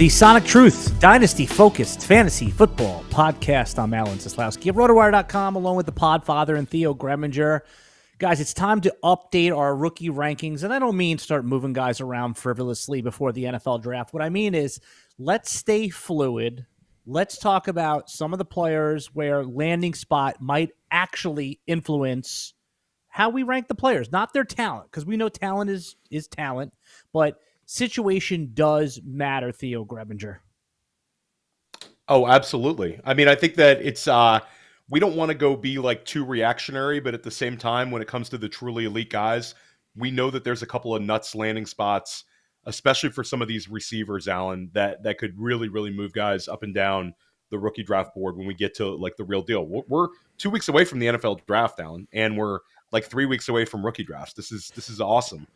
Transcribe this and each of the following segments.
The Sonic Truth Dynasty Focused Fantasy Football Podcast. I'm Alan Seslowsky of RotoWire.com, along with the Podfather and Theo Gremminger. Guys, it's time to update our rookie rankings, and I don't mean start moving guys around frivolously before the NFL draft. What I mean is let's stay fluid. Let's talk about some of the players where landing spot might actually influence how we rank the players, not their talent, because we know talent is talent, but situation does matter, Theo Gremminger. Oh, absolutely. I mean, I think that it's we don't want to go be like too reactionary, but at the same time, when it comes to the truly elite guys, we know that there's a couple of nuts landing spots, especially for some of these receivers, Alan, that could really, really move guys up and down the rookie draft board when we get to like the real deal. We're 2 weeks away from the NFL draft, Alan, and we're like 3 weeks away from rookie drafts. This is awesome.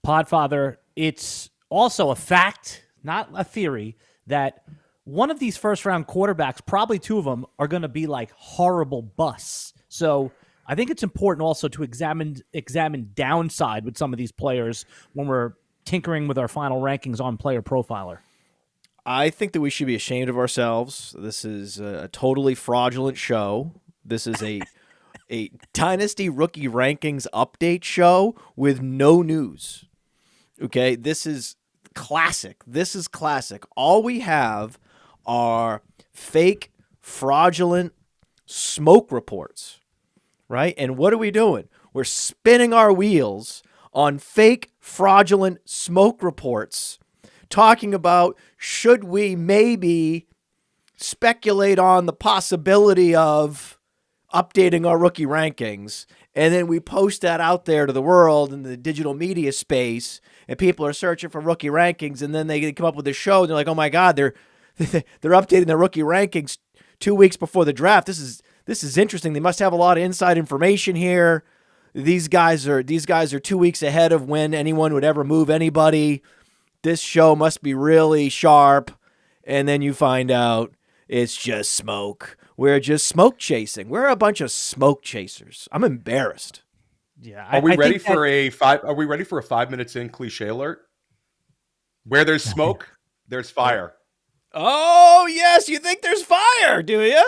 Podfather, it's also a fact, not a theory, that one of these first-round quarterbacks, probably two of them, are going to be like horrible busts. So I think it's important also to examine downside with some of these players when we're tinkering with our final rankings on PlayerProfiler. I think that we should be ashamed of ourselves. This is a totally fraudulent show. This is a Dynasty Rookie Rankings update show with no news. Okay, this is classic. This is classic. All we have are fake, fraudulent smoke reports, right? And what are we doing? We're spinning our wheels on fake, fraudulent smoke reports, talking about should we maybe speculate on the possibility of updating our rookie rankings, and then we post that out there to the world in the digital media space, and people are searching for rookie rankings, and then they come up with a show, and they're like, oh my God, they're updating their rookie rankings 2 weeks before the draft. This is interesting. They must have a lot of inside information here. These guys are 2 weeks ahead of when anyone would ever move anybody. This show must be really sharp. And then you find out it's just smoke. We're just smoke chasing. We're a bunch of smoke chasers. I'm embarrassed. Yeah. Are we ready for a 5 minutes in cliche alert? Where there's smoke, there's fire. Oh, yes. You think there's fire, do you?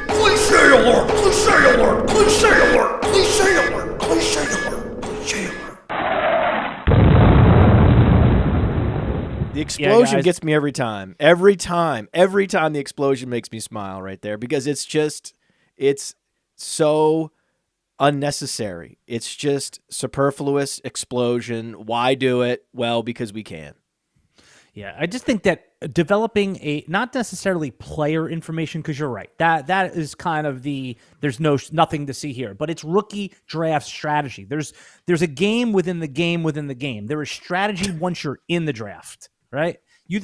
Cliche alert! Cliche alert! Cliche alert! Cliche alert! Cliche alert! Cliche alert! The explosion gets me every time. Every time the explosion makes me smile right there, because it's so unnecessary. It's just superfluous explosion. Why do it? Well, because we can. Yeah, I just think that developing not necessarily player information, because you're right. That is kind of there's nothing to see here, but it's rookie draft strategy. There's a game within the game within the game. There is strategy once you're in the draft, right? You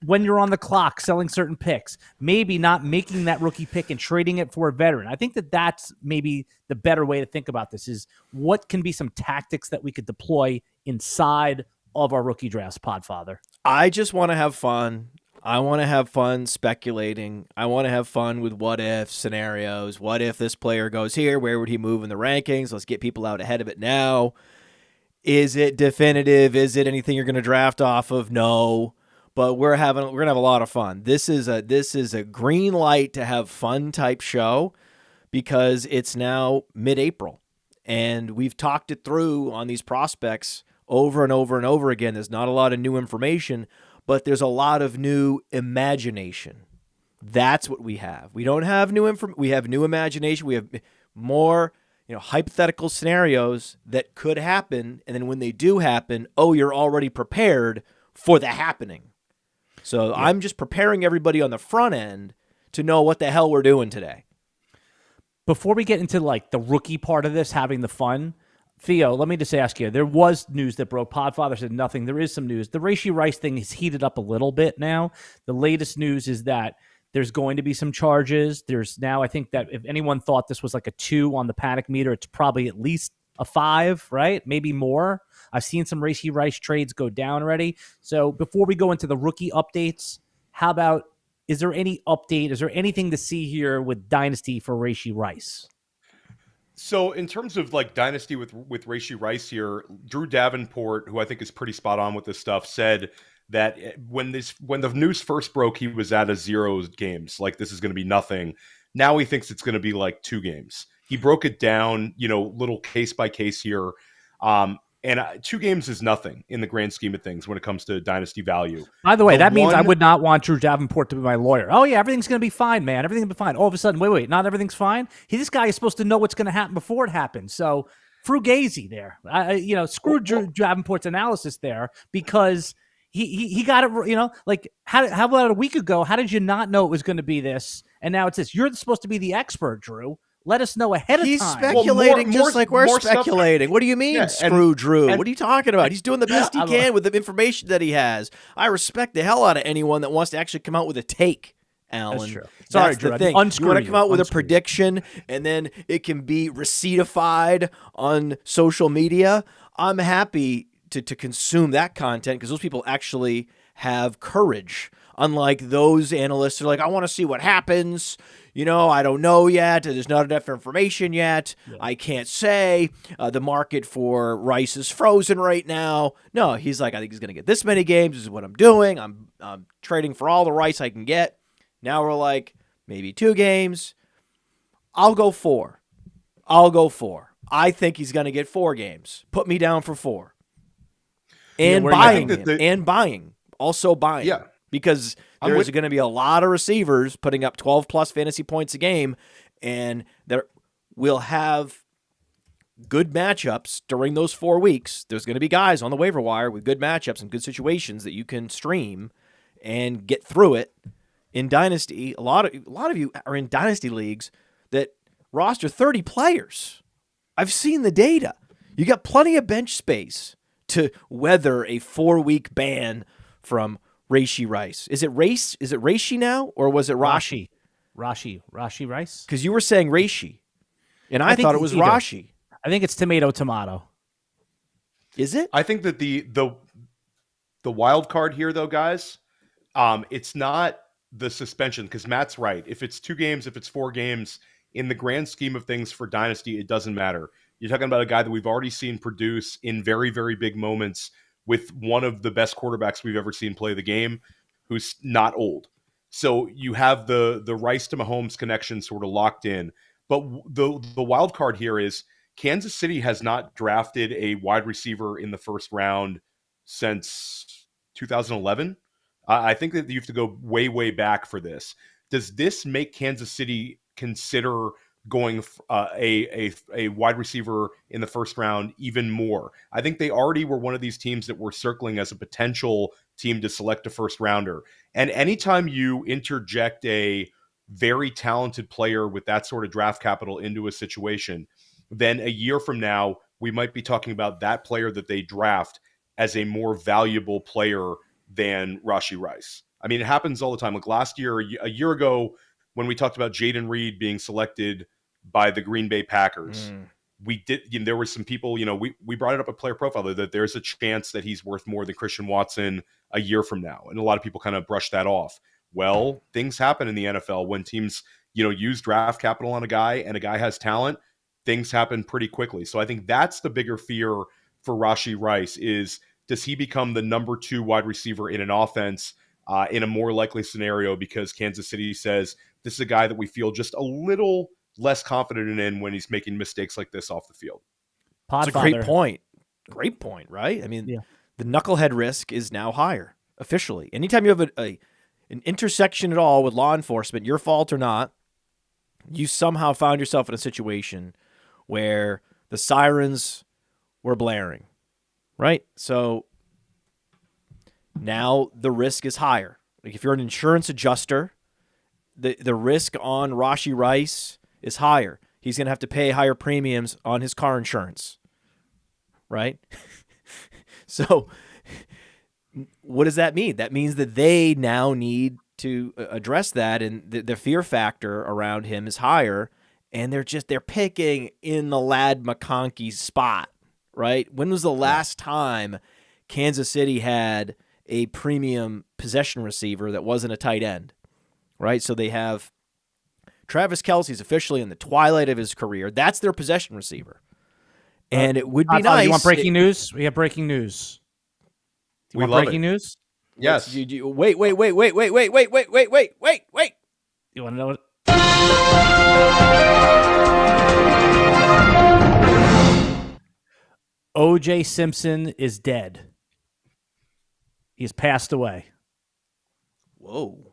when you're on the clock selling certain picks, maybe not making that rookie pick and trading it for a veteran. I think that's maybe the better way to think about this, is what can be some tactics that we could deploy inside of our rookie drafts, Podfather. I just want to have fun. I want to have fun speculating. I want to have fun with what if scenarios. What if this player goes here? Where would he move in the rankings? Let's get people out ahead of it now. Is it definitive? Is it anything you're going to draft off of? No. But we're going to have a lot of fun. This is a green light to have fun type show, because it's now mid-April and we've talked it through on these prospects over and over and over again. There's not a lot of new information, but there's a lot of new imagination. That's what we have. We don't have new information. We have new imagination. We have more, hypothetical scenarios that could happen. And then when they do happen, you're already prepared for the happening. So yeah. I'm just preparing everybody on the front end to know what the hell we're doing today. Before we get into like the rookie part of this, having the fun, Theo, let me just ask you, there was news that broke. Podfather said nothing. There is some news. The Rashee Rice thing has heated up a little bit now. The latest news is that there's going to be some charges. There's now, I think that if anyone thought this was like a 2 on the panic meter, it's probably at least a 5, right? Maybe more. I've seen some Rashee Rice trades go down already. So before we go into the rookie updates, how about, is there any update? Is there anything to see here with Dynasty for Rashee Rice? So in terms of like dynasty with Rashee Rice here, Drew Davenport, who I think is pretty spot on with this stuff, said that when the news first broke, he was at a 0 games. Like this is going to be nothing. Now he thinks it's going to be like 2 games. He broke it down, little case by case here. And 2 games is nothing in the grand scheme of things when it comes to dynasty value. By the way, that means I would not want Drew Davenport to be my lawyer. Oh, yeah, everything's going to be fine, man. Everything's going to be fine. All of a sudden, wait, not everything's fine? This guy is supposed to know what's going to happen before it happens. So, Frugazi there. Screw Drew Davenport's analysis there because he got it, like, how about a week ago, how did you not know it was going to be this? And now it's this. You're supposed to be the expert, Drew. Let us know ahead of time. He's speculating just like we're speculating. What do you mean, screw Drew? What are you talking about? He's doing the best he can with the information that he has. I respect the hell out of anyone that wants to actually come out with a take, Alan. That's true. Sorry, Drew. The thing. You want to come out with a prediction, and then it can be receiptified on social media. I'm happy to consume that content because those people actually have courage. Unlike those analysts who are like, I want to see what happens. I don't know yet. There's not enough information yet. Yeah. I can't say. The market for Rice is frozen right now. No, he's like, I think he's going to get this many games. This is what I'm doing. I'm trading for all the Rice I can get. Now we're like, maybe 2 games. I'll go 4. I think he's going to get 4 games. Put me down for 4. And buying. Also buying. Yeah. Because there's going to be a lot of receivers putting up 12-plus fantasy points a game, and we'll have good matchups during those 4 weeks. There's going to be guys on the waiver wire with good matchups and good situations that you can stream and get through it. In Dynasty, a lot of you are in Dynasty leagues that roster 30 players. I've seen the data. You got plenty of bench space to weather a 4-week ban from Rashee Rice. Is it Rashee now, or was it Rashee? Rashee Rice? Because you were saying Rashee, and I thought it was Rashee. I think it's tomato. Is it? I think that the wild card here, though, guys, it's not the suspension, because Matt's right. If it's 2 games, if it's 4 games, in the grand scheme of things for Dynasty, it doesn't matter. You're talking about a guy that we've already seen produce in very, very big moments with one of the best quarterbacks we've ever seen play the game, who's not old. So you have the Rice to Mahomes connection sort of locked in. But the wild card here is Kansas City has not drafted a wide receiver in the first round since 2011. I think that you have to go way, way back for this. Does this make Kansas City consider going a wide receiver in the first round even more? I think they already were one of these teams that were circling as a potential team to select a first rounder. And anytime you interject a very talented player with that sort of draft capital into a situation, then a year from now, we might be talking about that player that they draft as a more valuable player than Rashee Rice. I mean, it happens all the time. Like last year, a year ago, when we talked about Jaden Reed being selected by the Green Bay Packers, there were some people, we brought it up at PlayerProfiler that there's a chance that he's worth more than Christian Watson a year from now. And a lot of people kind of brushed that off. Well, things happen in the NFL when teams, use draft capital on a guy and a guy has talent, things happen pretty quickly. So I think that's the bigger fear for Rashee Rice is, does he become the number 2 wide receiver in an offense in a more likely scenario because Kansas City says this is a guy that we feel just a little less confident in when he's making mistakes like this off the field. That's a great point. Great point, right? I mean, the knucklehead risk is now higher, officially. Anytime you have an intersection at all with law enforcement, your fault or not, you somehow found yourself in a situation where the sirens were blaring, right? So now the risk is higher. Like if you're an insurance adjuster, the risk on Rashee Rice is higher. He's going to have to pay higher premiums on his car insurance, right? So what does that mean? That means that they now need to address that, and the fear factor around him is higher, and they're picking in the Ladd McConkey spot, right? When was the last time Kansas City had a premium possession receiver that wasn't a tight end, right? So they have Travis Kelce's officially in the twilight of his career. That's their possession receiver. And it would be Podfather, nice. You want breaking news? We have breaking news. Do you We want love breaking it. news? Yes. Wait. You You want to know what? O.J. Simpson is dead. He's passed away. Whoa.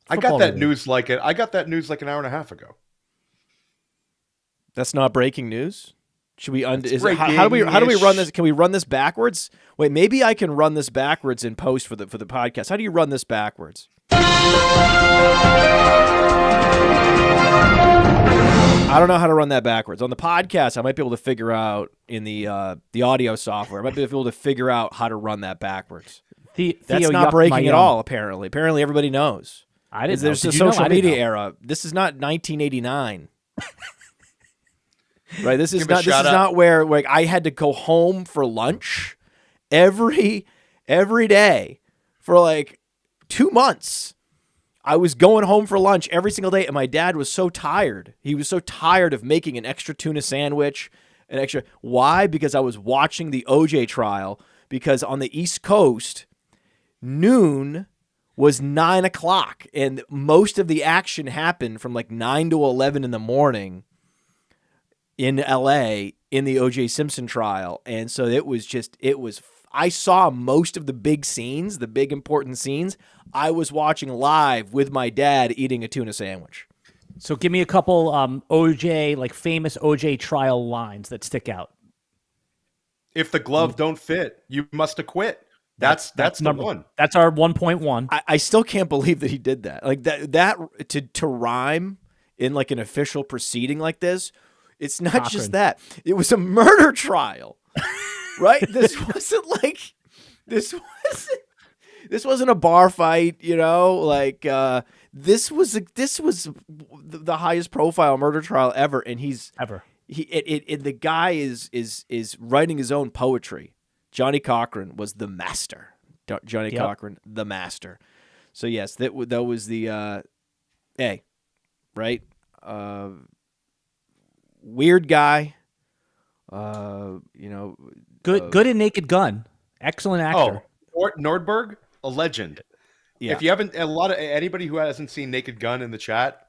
I got that news like an hour and a half ago. That's not breaking news. Should we how do we breaking-ish. run this? Can we run this backwards? Wait, maybe I can run this backwards in post for the podcast. How do you run this backwards? I don't know how to run that backwards. On the podcast, I might be able to figure out in the audio software. I might be able to figure out how to run that backwards. That's Theo not yucked my breaking at yum. all, apparently. Apparently everybody knows. I didn't know. There's Did a you know? social I didn't media know. era. This is not 1989. Right? This is Give him a not this is shout out. not where like I had to go home for lunch every day for like 2 months. I was going home for lunch every single day, and my dad was so tired. He was so tired of making an extra tuna sandwich, an extra. Why? Because I was watching the OJ trial. Because on the East Coast, noon was 9 o'clock, and most of the action happened from like 9 to 11 in the morning in LA in the OJ Simpson trial. And so I saw most of the big scenes, the big important scenes. I was watching live with my dad eating a tuna sandwich. So give me a couple OJ, like famous OJ trial lines that stick out. If the glove don't fit, you must acquit. That's the number one. That's our 1.1. I still can't believe that he did that. Like that to rhyme in like an official proceeding like this. It's not Cochran. just that. It was a murder trial. Right? This wasn't a bar fight, you know, like this was the highest profile murder trial ever, and the guy is writing his own poetry. Johnny Cochran was the master. Johnny Yep. Cochran, the master. So yes, that was the right? Weird guy. Good in Naked Gun. Excellent actor. Oh, Nordberg, a legend. Yeah. If you haven't, anybody who hasn't seen Naked Gun in the chat,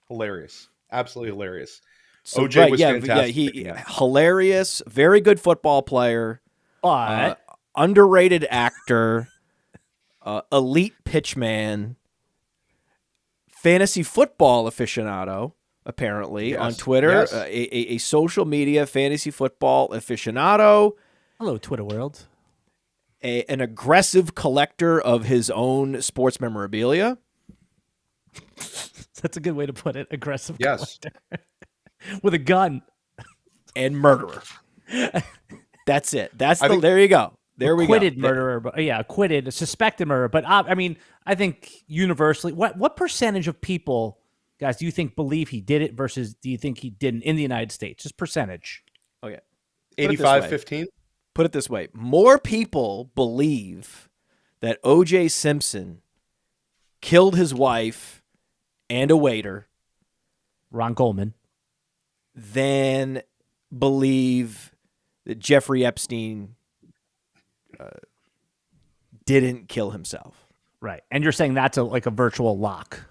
hilarious, absolutely hilarious. So, OJ was fantastic. He hilarious, very good football player, But underrated actor, elite pitchman, fantasy football aficionado. Apparently Yes. on Twitter, Yes. a social media fantasy football aficionado, hello, Twitter world. an aggressive collector of his own sports memorabilia. That's a good way to put it. Aggressive Yes. collector. With a gun. And murderer. That's it. I think- There you go. There we go. Acquitted murderer. But acquitted, a suspected murderer. But I mean, I think universally, what percentage of people, guys, do you think believe he did it versus do you think he didn't in the United States? Just percentage. Okay. 85-15. Put it this way. More people believe that O.J. Simpson killed his wife and a waiter Ron Coleman. than believe that Jeffrey Epstein didn't kill himself. Right. And you're saying that's a virtual lock.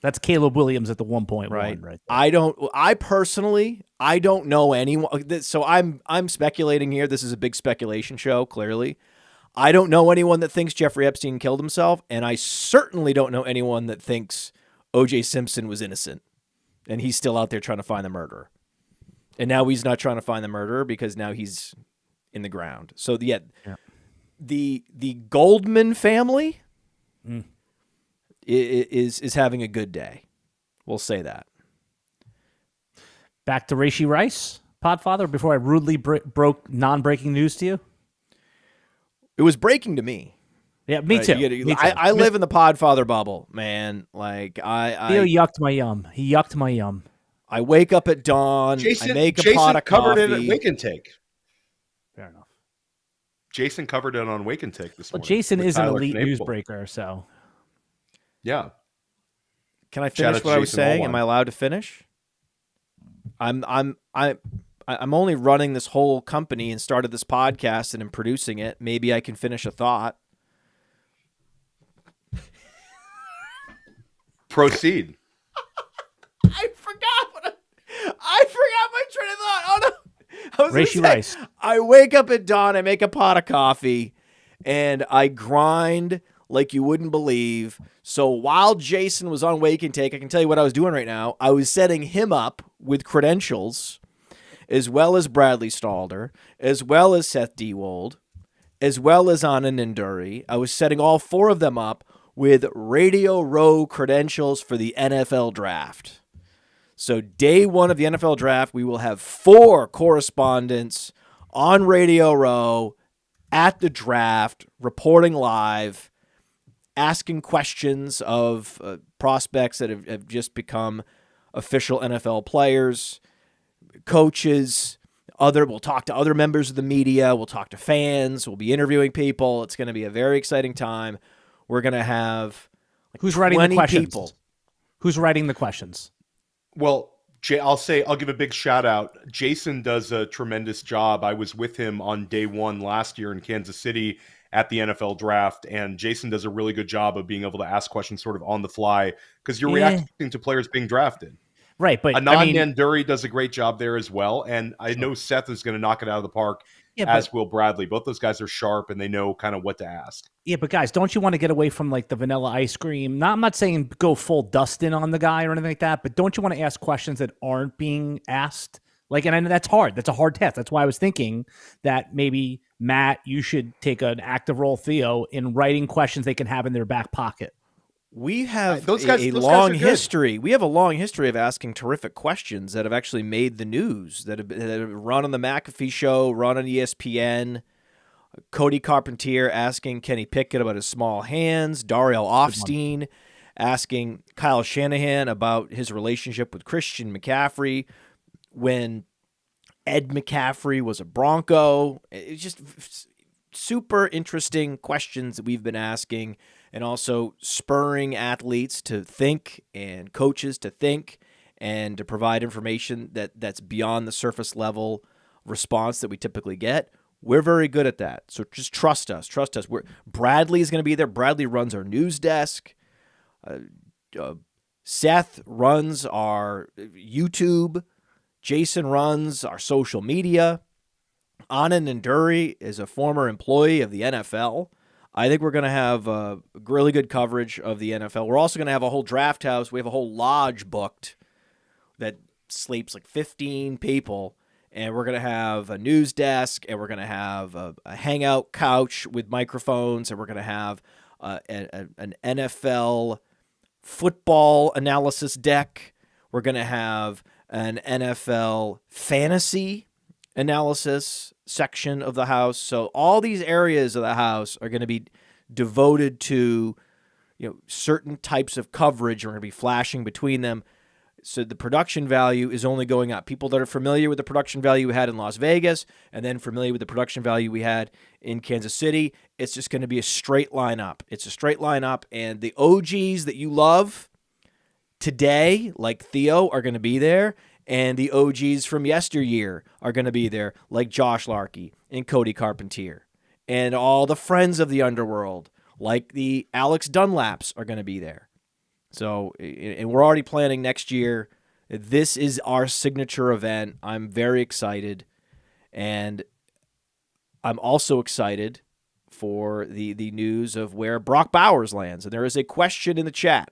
That's Caleb Williams at the 1.1 right there. I personally don't know anyone. So I'm speculating here. This is a big speculation show, clearly. I don't know anyone that thinks Jeffrey Epstein killed himself, and I certainly don't know anyone that thinks O.J. Simpson was innocent, and he's still out there trying to find the murderer. And now he's not trying to find the murderer because now he's in the ground. So the Goldman family is having a good day. We'll say that. Back to Rashee Rice, Podfather, before I rudely broke non-breaking news to you. It was breaking to me. Yeah, me Right? too. You gotta- Me too. I live in the Podfather bubble, man. Like Theo yucked my yum. He yucked my yum. I wake up at dawn. I make a pot of covered coffee. it at Wake and Take. Fair enough. Jason covered it on Wake and Take this Well, morning. Jason with is an Tyler elite Knapel. newsbreaker, so Yeah. Can I Shout finish out to what I was Jason saying? Allwine. Am I allowed to finish? I'm only running this whole company and started this podcast and am producing it. Maybe I can finish a thought. Proceed. I forgot my train of thought. Oh no. I was gonna Rashee say, Rice. I wake up at dawn, I make a pot of coffee, and I grind like you wouldn't believe. So while Jason was on Wake and Take, I can tell you what I was doing right now. I was setting him up with credentials, as well as Bradley Stalder, as well as Seth Dewold, as well as Anna Ninduri. I was setting all four of them up with Radio Row credentials for the NFL draft. So day one of the NFL draft, we will have 4 correspondents on Radio Row at the draft, reporting live, asking questions of prospects that have just become official NFL players, coaches, we'll talk to other members of the media, we'll talk to fans, we'll be interviewing people. It's going to be a very exciting time. We're going to have Who's writing the 20 questions? people. Who's writing the questions? Well, I'll give a big shout out. Jason does a tremendous job. I was with him on day one last year in Kansas City at the NFL draft, and Jason does a really good job of being able to ask questions sort of on the fly because you're reacting to players being drafted. Right, but Anand Nanduri does a great job there as well, and I know Seth is going to knock it out of the park, as will Bradley. Both those guys are sharp, and they know kind of what to ask. Yeah, but guys, don't you want to get away from like the vanilla ice cream? I'm not saying go full Dustin on the guy or anything like that, but don't you want to ask questions that aren't being asked? Like, and I know that's hard. That's a hard task. That's why I was thinking that maybe Matt, you should take an active role, Theo, in writing questions they can have in their back pocket. We have those guys a are long good. history. We have a long history of asking terrific questions that have actually made the news, that have run on the McAfee show, run on ESPN. Cody Carpentier asking Kenny Pickett about his small hands. Dario Offstein asking Kyle Shanahan about his relationship with Christian McCaffrey when Ed McCaffrey was a Bronco. It's just super interesting questions that we've been asking, and also spurring athletes to think and coaches to think and to provide information that's beyond the surface level response that we typically get. We're very good at that. So just trust us. Trust us. Bradley is going to be there. Bradley runs our news desk. Seth runs our YouTube. Jason runs our social media. Anna Nanduri is a former employee of the NFL. I think we're going to have really good coverage of the NFL. We're also going to have a whole draft house. We have a whole lodge booked that sleeps like 15 people. And we're going to have a news desk, and we're going to have a hangout couch with microphones, and we're going to have an NFL football analysis deck. We're going to have an NFL fantasy analysis section of the house. So all these areas of the house are going to be devoted to, certain types of coverage. We're going to be flashing between them. So the production value is only going up. People that are familiar with the production value we had in Las Vegas and then familiar with the production value we had in Kansas City, it's just going to be a straight line up. It's a straight line up, and the OGs that you love today, like Theo, are going to be there, and the OGs from yesteryear are going to be there, like Josh Larkey and Cody Carpentier. And all the friends of the underworld, like the Alex Dunlaps, are going to be there. So, and we're already planning next year. This is our signature event. I'm very excited. And I'm also excited for the news of where Brock Bowers lands. And there is a question in the chat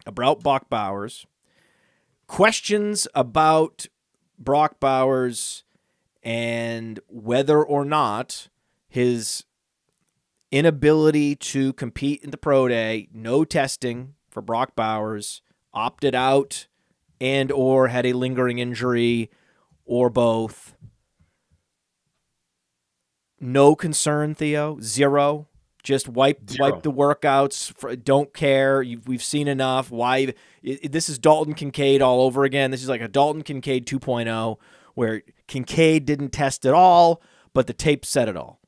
about Brock Bowers. Questions about Brock Bowers and whether or not his inability to compete in the pro day, no testing for Brock Bowers, opted out and or had a lingering injury or both. No concern, Theo. Zero. Just wipe the workouts. Don't care. We've seen enough. Why? This is Dalton Kincaid all over again. This is like a Dalton Kincaid 2.0 where Kincaid didn't test at all, but the tape said it all.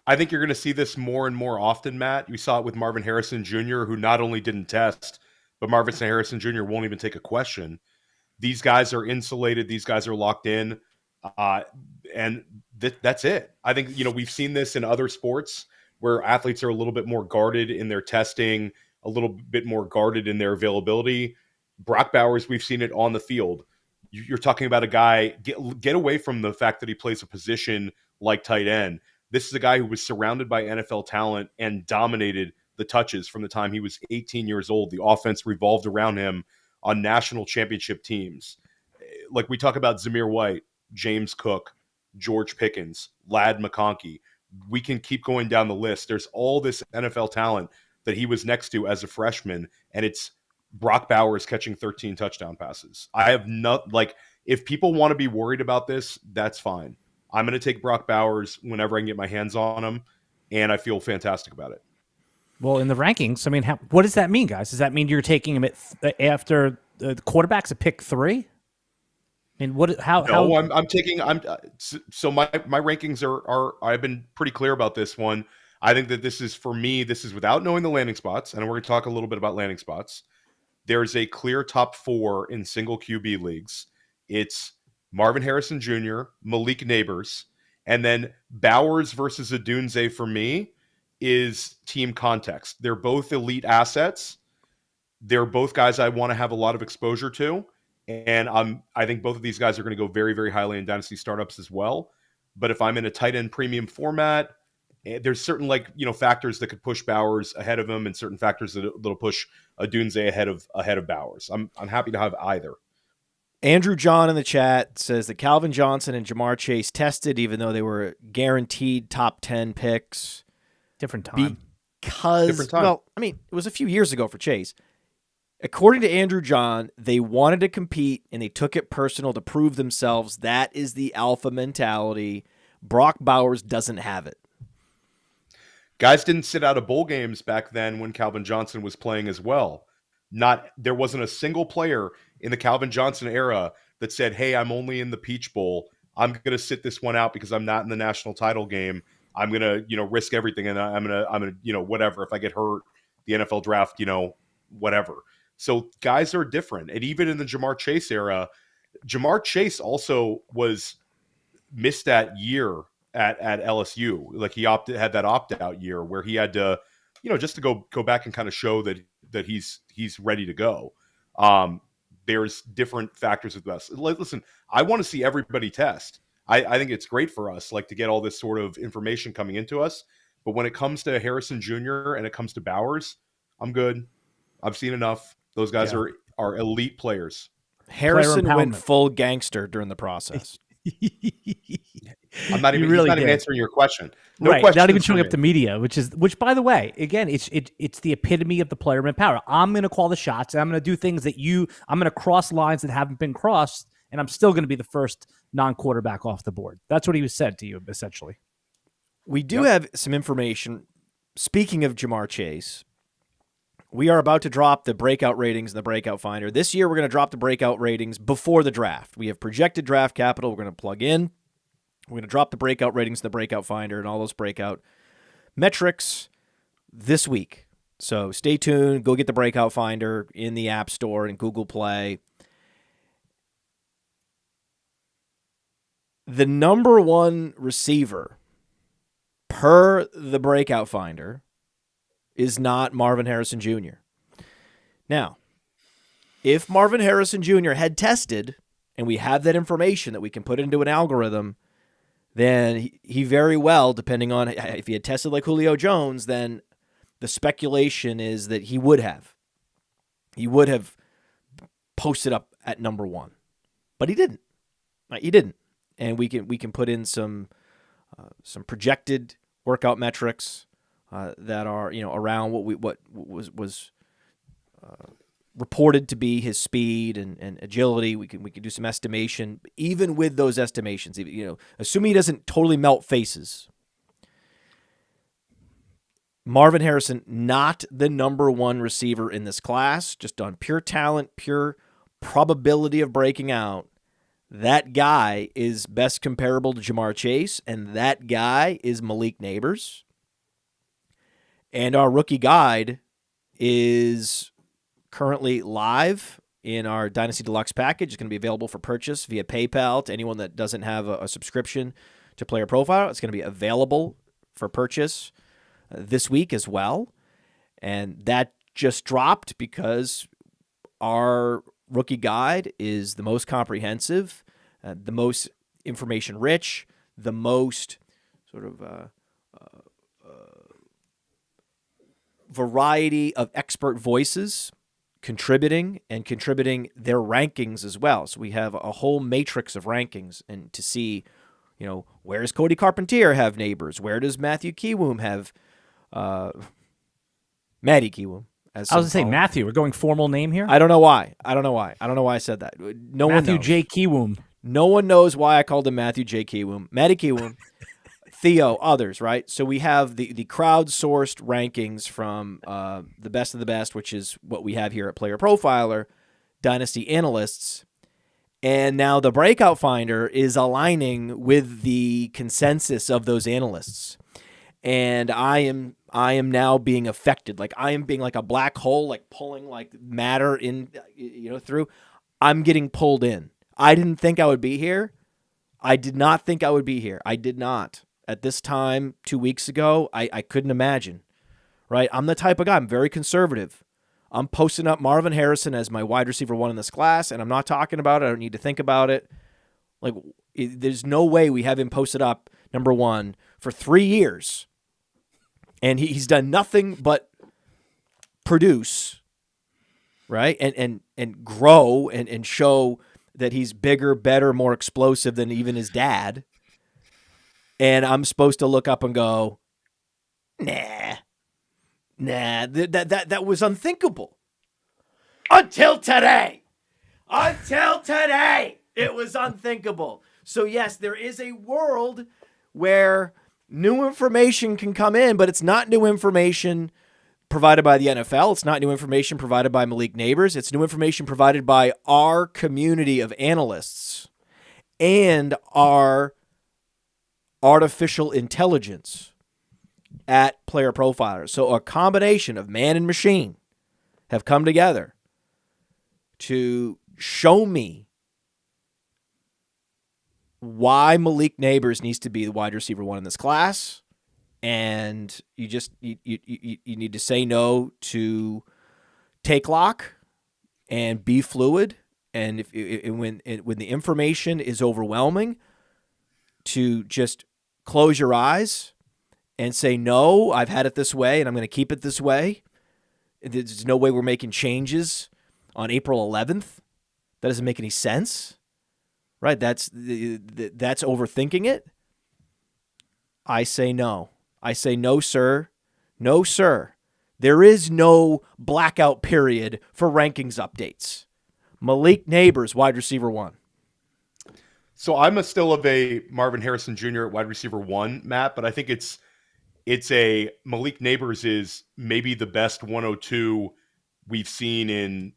I think you're going to see this more and more often, Matt. You saw it with Marvin Harrison Jr., who not only didn't test, but Marvin Harrison Jr. won't even take a question. These guys are insulated. These guys are locked in. And that's it. I think, we've seen this in other sports where athletes are a little bit more guarded in their testing, a little bit more guarded in their availability. Brock Bowers, we've seen it on the field. You're talking about a guy, get away from the fact that he plays a position like tight end. This is a guy who was surrounded by NFL talent and dominated the touches from the time he was 18 years old. The offense revolved around him on national championship teams. Like we talk about Zamir White, James Cook, George Pickens, Ladd McConkey. We can keep going down the list. There's all this NFL talent that he was next to as a freshman, and it's Brock Bowers catching 13 touchdown passes. I have if people want to be worried about this, that's fine. I'm going to take Brock Bowers whenever I can get my hands on him, and I feel fantastic about it. Well, in the rankings, I mean, what does that mean, guys? Does that mean you're taking him after the quarterback's a pick 3? I mean, I'm taking so my rankings are I've been pretty clear about this one. I think that this is without knowing the landing spots, and we're going to talk a little bit about landing spots. There's a clear top 4 in single QB leagues. It's Marvin Harrison Jr., Malik Nabers, and then Bowers versus Odunze for me is team context. They're both elite assets. They're both guys I want to have a lot of exposure to. And I think both of these guys are going to go very, very highly in Dynasty startups as well. But if I'm in a tight end premium format, there's certain factors that could push Bowers ahead of him, and certain factors that'll push Odunze ahead of Bowers. I'm happy to have either. Andrew John in the chat says that Calvin Johnson and Jamar Chase tested, even though they were guaranteed top 10 picks. Different time. Well, I mean, it was a few years ago for Chase. According to Andrew John, they wanted to compete and they took it personal to prove themselves. That is the alpha mentality. Brock Bowers doesn't have it. Guys didn't sit out of bowl games back then when Calvin Johnson was playing as well. There wasn't a single player in the Calvin Johnson era that said, "Hey, I'm only in the Peach Bowl. I'm going to sit this one out because I'm not in the national title game. I'm going to, risk everything, and I'm going to, whatever. If I get hurt, the NFL draft, whatever." So guys are different. And even in the Jamar Chase era, Jamar Chase also missed that year at LSU. Like he had that opt-out year where he had to, just to go back and kind of show that he's ready to go. There's different factors with us. Listen, I want to see everybody test. I think it's great for us, to get all this sort of information coming into us. But when it comes to Harrison Jr. and it comes to Bowers, I'm good. I've seen enough. Those guys are elite players. Harrison went full gangster during the process. I'm not even, really not even answering your question. No right, questions not even showing for up to media, which by the way, again, it's the epitome of the player man power. I'm going to call the shots. And I'm going to do things that I'm going to cross lines that haven't been crossed, and I'm still going to be the first non-quarterback off the board. That's what he was said to you, essentially. We do have some information. Speaking of Jamar Chase, we are about to drop the breakout ratings in the Breakout Finder. This year, we're going to drop the breakout ratings before the draft. We have projected draft capital we're going to plug in. We're going to drop the breakout ratings in the Breakout Finder and all those breakout metrics this week. So stay tuned. Go get the Breakout Finder in the App Store and Google Play. The number 1 receiver per the Breakout Finder is not Marvin Harrison Jr. Now, if Marvin Harrison Jr. had tested, and we have that information that we can put into an algorithm, then he very well, depending on if he had tested like Julio Jones, then the speculation is that he would have. He would have posted up at number 1. But he didn't. He didn't. And we can put in some projected workout metrics that are around what was reported to be his speed and agility. We can do some estimation. Even with those estimations, assuming he doesn't totally melt faces, Marvin Harrison not the number 1 receiver in this class, just on pure talent, pure probability of breaking out. That guy is best comparable to Jamar Chase, and that guy is Malik Nabers. And our rookie guide is currently live in our Dynasty Deluxe package. It's going to be available for purchase via PayPal to anyone that doesn't have a subscription to Player Profile. It's going to be available for purchase this week as well. And that just dropped because our rookie guide is the most comprehensive, the most information rich, the most sort of variety of expert voices contributing their rankings as well. So we have a whole matrix of rankings, and to see, where does Cody Carpentier have Nabers? Where does Matthew Kiwoom have Matty Kiwoom? I was going to say Matthew. We're going formal name here? I don't know why. I don't know why I said that. No one knows. Matthew J. Kiwoom. No one knows why I called him Matthew J. Kiwoom. Matty Kiwoom. Theo, others, right? So we have the crowdsourced rankings from the best of the best, which is what we have here at Player Profiler, Dynasty Analysts. And now the Breakout Finder is aligning with the consensus of those analysts. And I am now being affected. Like I am being like a black hole, like pulling like matter in, through. I'm getting pulled in. I didn't think I would be here. I did not think I would be here. I did not. At this time 2 weeks ago, I couldn't imagine, right? I'm the type of guy, I'm very conservative. I'm posting up Marvin Harrison as my wide receiver 1 in this class, and I'm not talking about it. I don't need to think about it. Like, there's no way we have him posted up number 1 for 3 years, and he's done nothing but produce, right? And grow and show that he's bigger, better, more explosive than even his dad. And I'm supposed to look up and go, nah, that was unthinkable. Until today, it was unthinkable. So yes, there is a world where new information can come in, but it's not new information provided by the NFL. It's not new information provided by Malik Nabers. It's new information provided by our community of analysts and our artificial intelligence at Player Profiler. So a combination of man and machine have come together to show me why Malik Nabers needs to be the wide receiver 1 in this class. And you need to say no to take lock and be fluid. And when the information is overwhelming, to just close your eyes and say, no, I've had it this way and I'm going to keep it this way. There's no way we're making changes on April 11th. That doesn't make any sense, right? That's overthinking it. I say no. I say no, sir. No, sir. There is no blackout period for rankings updates. Malik Nabers, wide receiver 1. So I'm still of a Marvin Harrison Jr. at wide receiver 1, Matt, but I think it's a Malik Nabers is maybe the best 102 we've seen in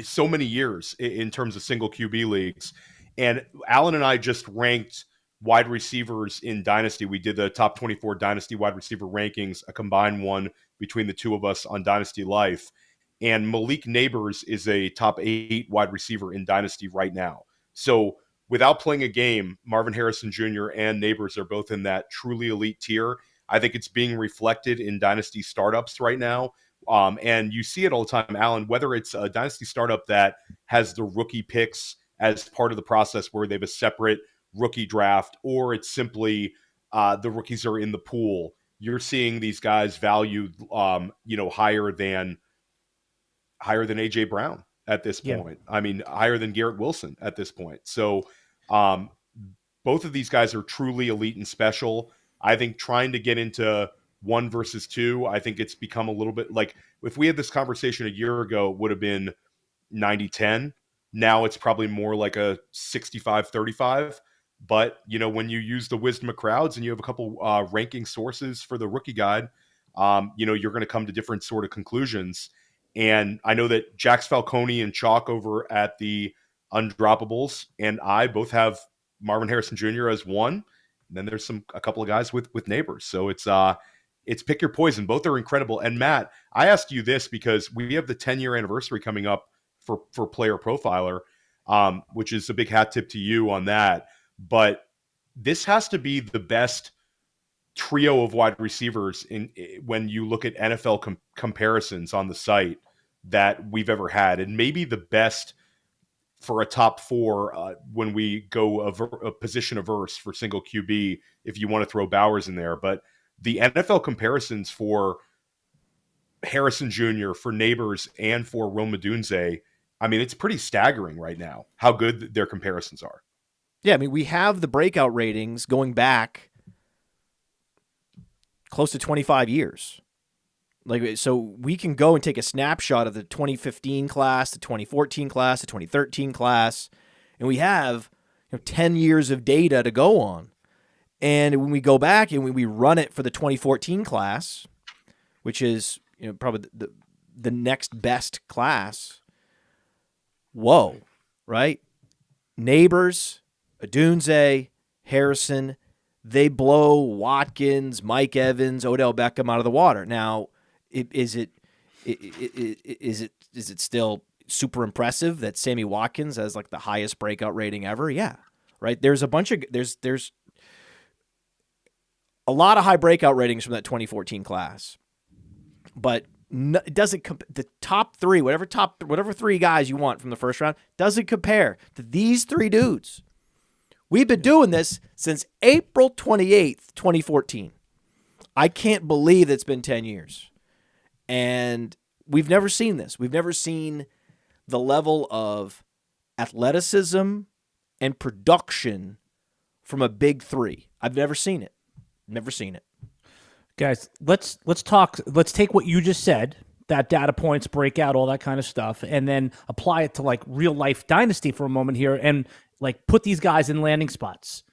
so many years in terms of single QB leagues. And Alan and I just ranked wide receivers in Dynasty. We did the top 24 Dynasty wide receiver rankings, a combined one between the two of us on Dynasty Life. And Malik Nabers is a top 8 wide receiver in Dynasty right now. So without playing a game, Marvin Harrison Jr. and Nabers are both in that truly elite tier. I think it's being reflected in Dynasty startups right now. And you see it all the time, Alan, whether it's a Dynasty startup that has the rookie picks as part of the process where they have a separate rookie draft, or it's simply the rookies are in the pool. You're seeing these guys valued, higher than AJ Brown at this point. Yeah. I mean, higher than Garrett Wilson at this point. So both of these guys are truly elite and special. I think trying to get into 1 versus 2, I think it's become a little bit like if we had this conversation a year ago, it would have been 90-10. Now it's probably more like a 65-35. But, when you use the wisdom of crowds and you have a couple ranking sources for the rookie guide, you're going to come to different sort of conclusions. And I know that Jax Falcone and Chalk over at the Undroppables and I both have Marvin Harrison Jr. as 1. And then there's a couple of guys with Nabers. So it's it's pick your poison. Both are incredible. And Matt, I asked you this because we have the 10-year anniversary coming up for Player Profiler, which is a big hat tip to you on that. But this has to be the best trio of wide receivers when you look at NFL comparisons on the site that we've ever had, and maybe the best for a top four when we go a position averse for single QB, if you want to throw Bowers in there. But the NFL comparisons for Harrison Jr., for Nabers, and for Rome Odunze, I mean, it's pretty staggering right now how good their comparisons are. Yeah, I mean, we have the breakout ratings going back close to 25 years. Like, so we can go and take a snapshot of the 2015 class, the 2014 class, the 2013 class, and we have 10 years of data to go on. And when we go back and when we run it for the 2014 class, which is probably the next best class, whoa, right? Nabers, Odunze, Harrison, they blow Watkins, Mike Evans, Odell Beckham out of the water. Now, is it still super impressive that Sammy Watkins has like the highest breakout rating ever? Yeah, right. There's a bunch of there's a lot of high breakout ratings from that 2014 class, but it doesn't the top three, whatever three guys you want from the first round doesn't compare to these three dudes. We've been doing this since April 28th, 2014. I can't believe it's been 10 years. And we've never seen this. We've never seen the level of athleticism and production from a big three. I've never seen it. Never seen it. Guys, let's talk. Let's take what you just said, that data points, breakout, all that kind of stuff, and then apply it to like real life Dynasty for a moment here and like put these guys in landing spots.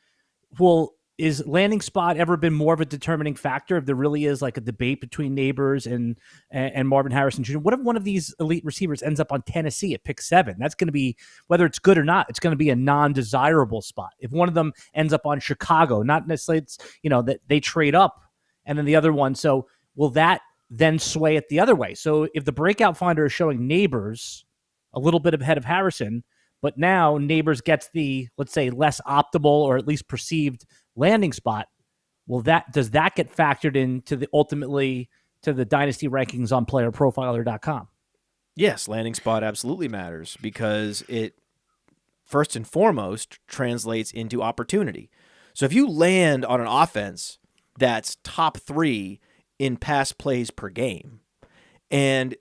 Well, is landing spot ever been more of a determining factor if there really is like a debate between Nabers and Marvin Harrison Jr.? What if one of these elite receivers ends up on Tennessee at pick 7? That's going to be, whether it's good or not, it's going to be a non-desirable spot. If one of them ends up on Chicago, not necessarily it's, that they trade up and then the other one. So will that then sway it the other way? So if the breakout finder is showing Nabers a little bit ahead of Harrison, but now Nabers gets the, let's say, less optimal or at least perceived landing spot, well, does that get factored into ultimately to the dynasty rankings on PlayerProfiler.com? Yes, landing spot absolutely matters because it first and foremost translates into opportunity. So if you land on an offense that's top 3 in pass plays per game, and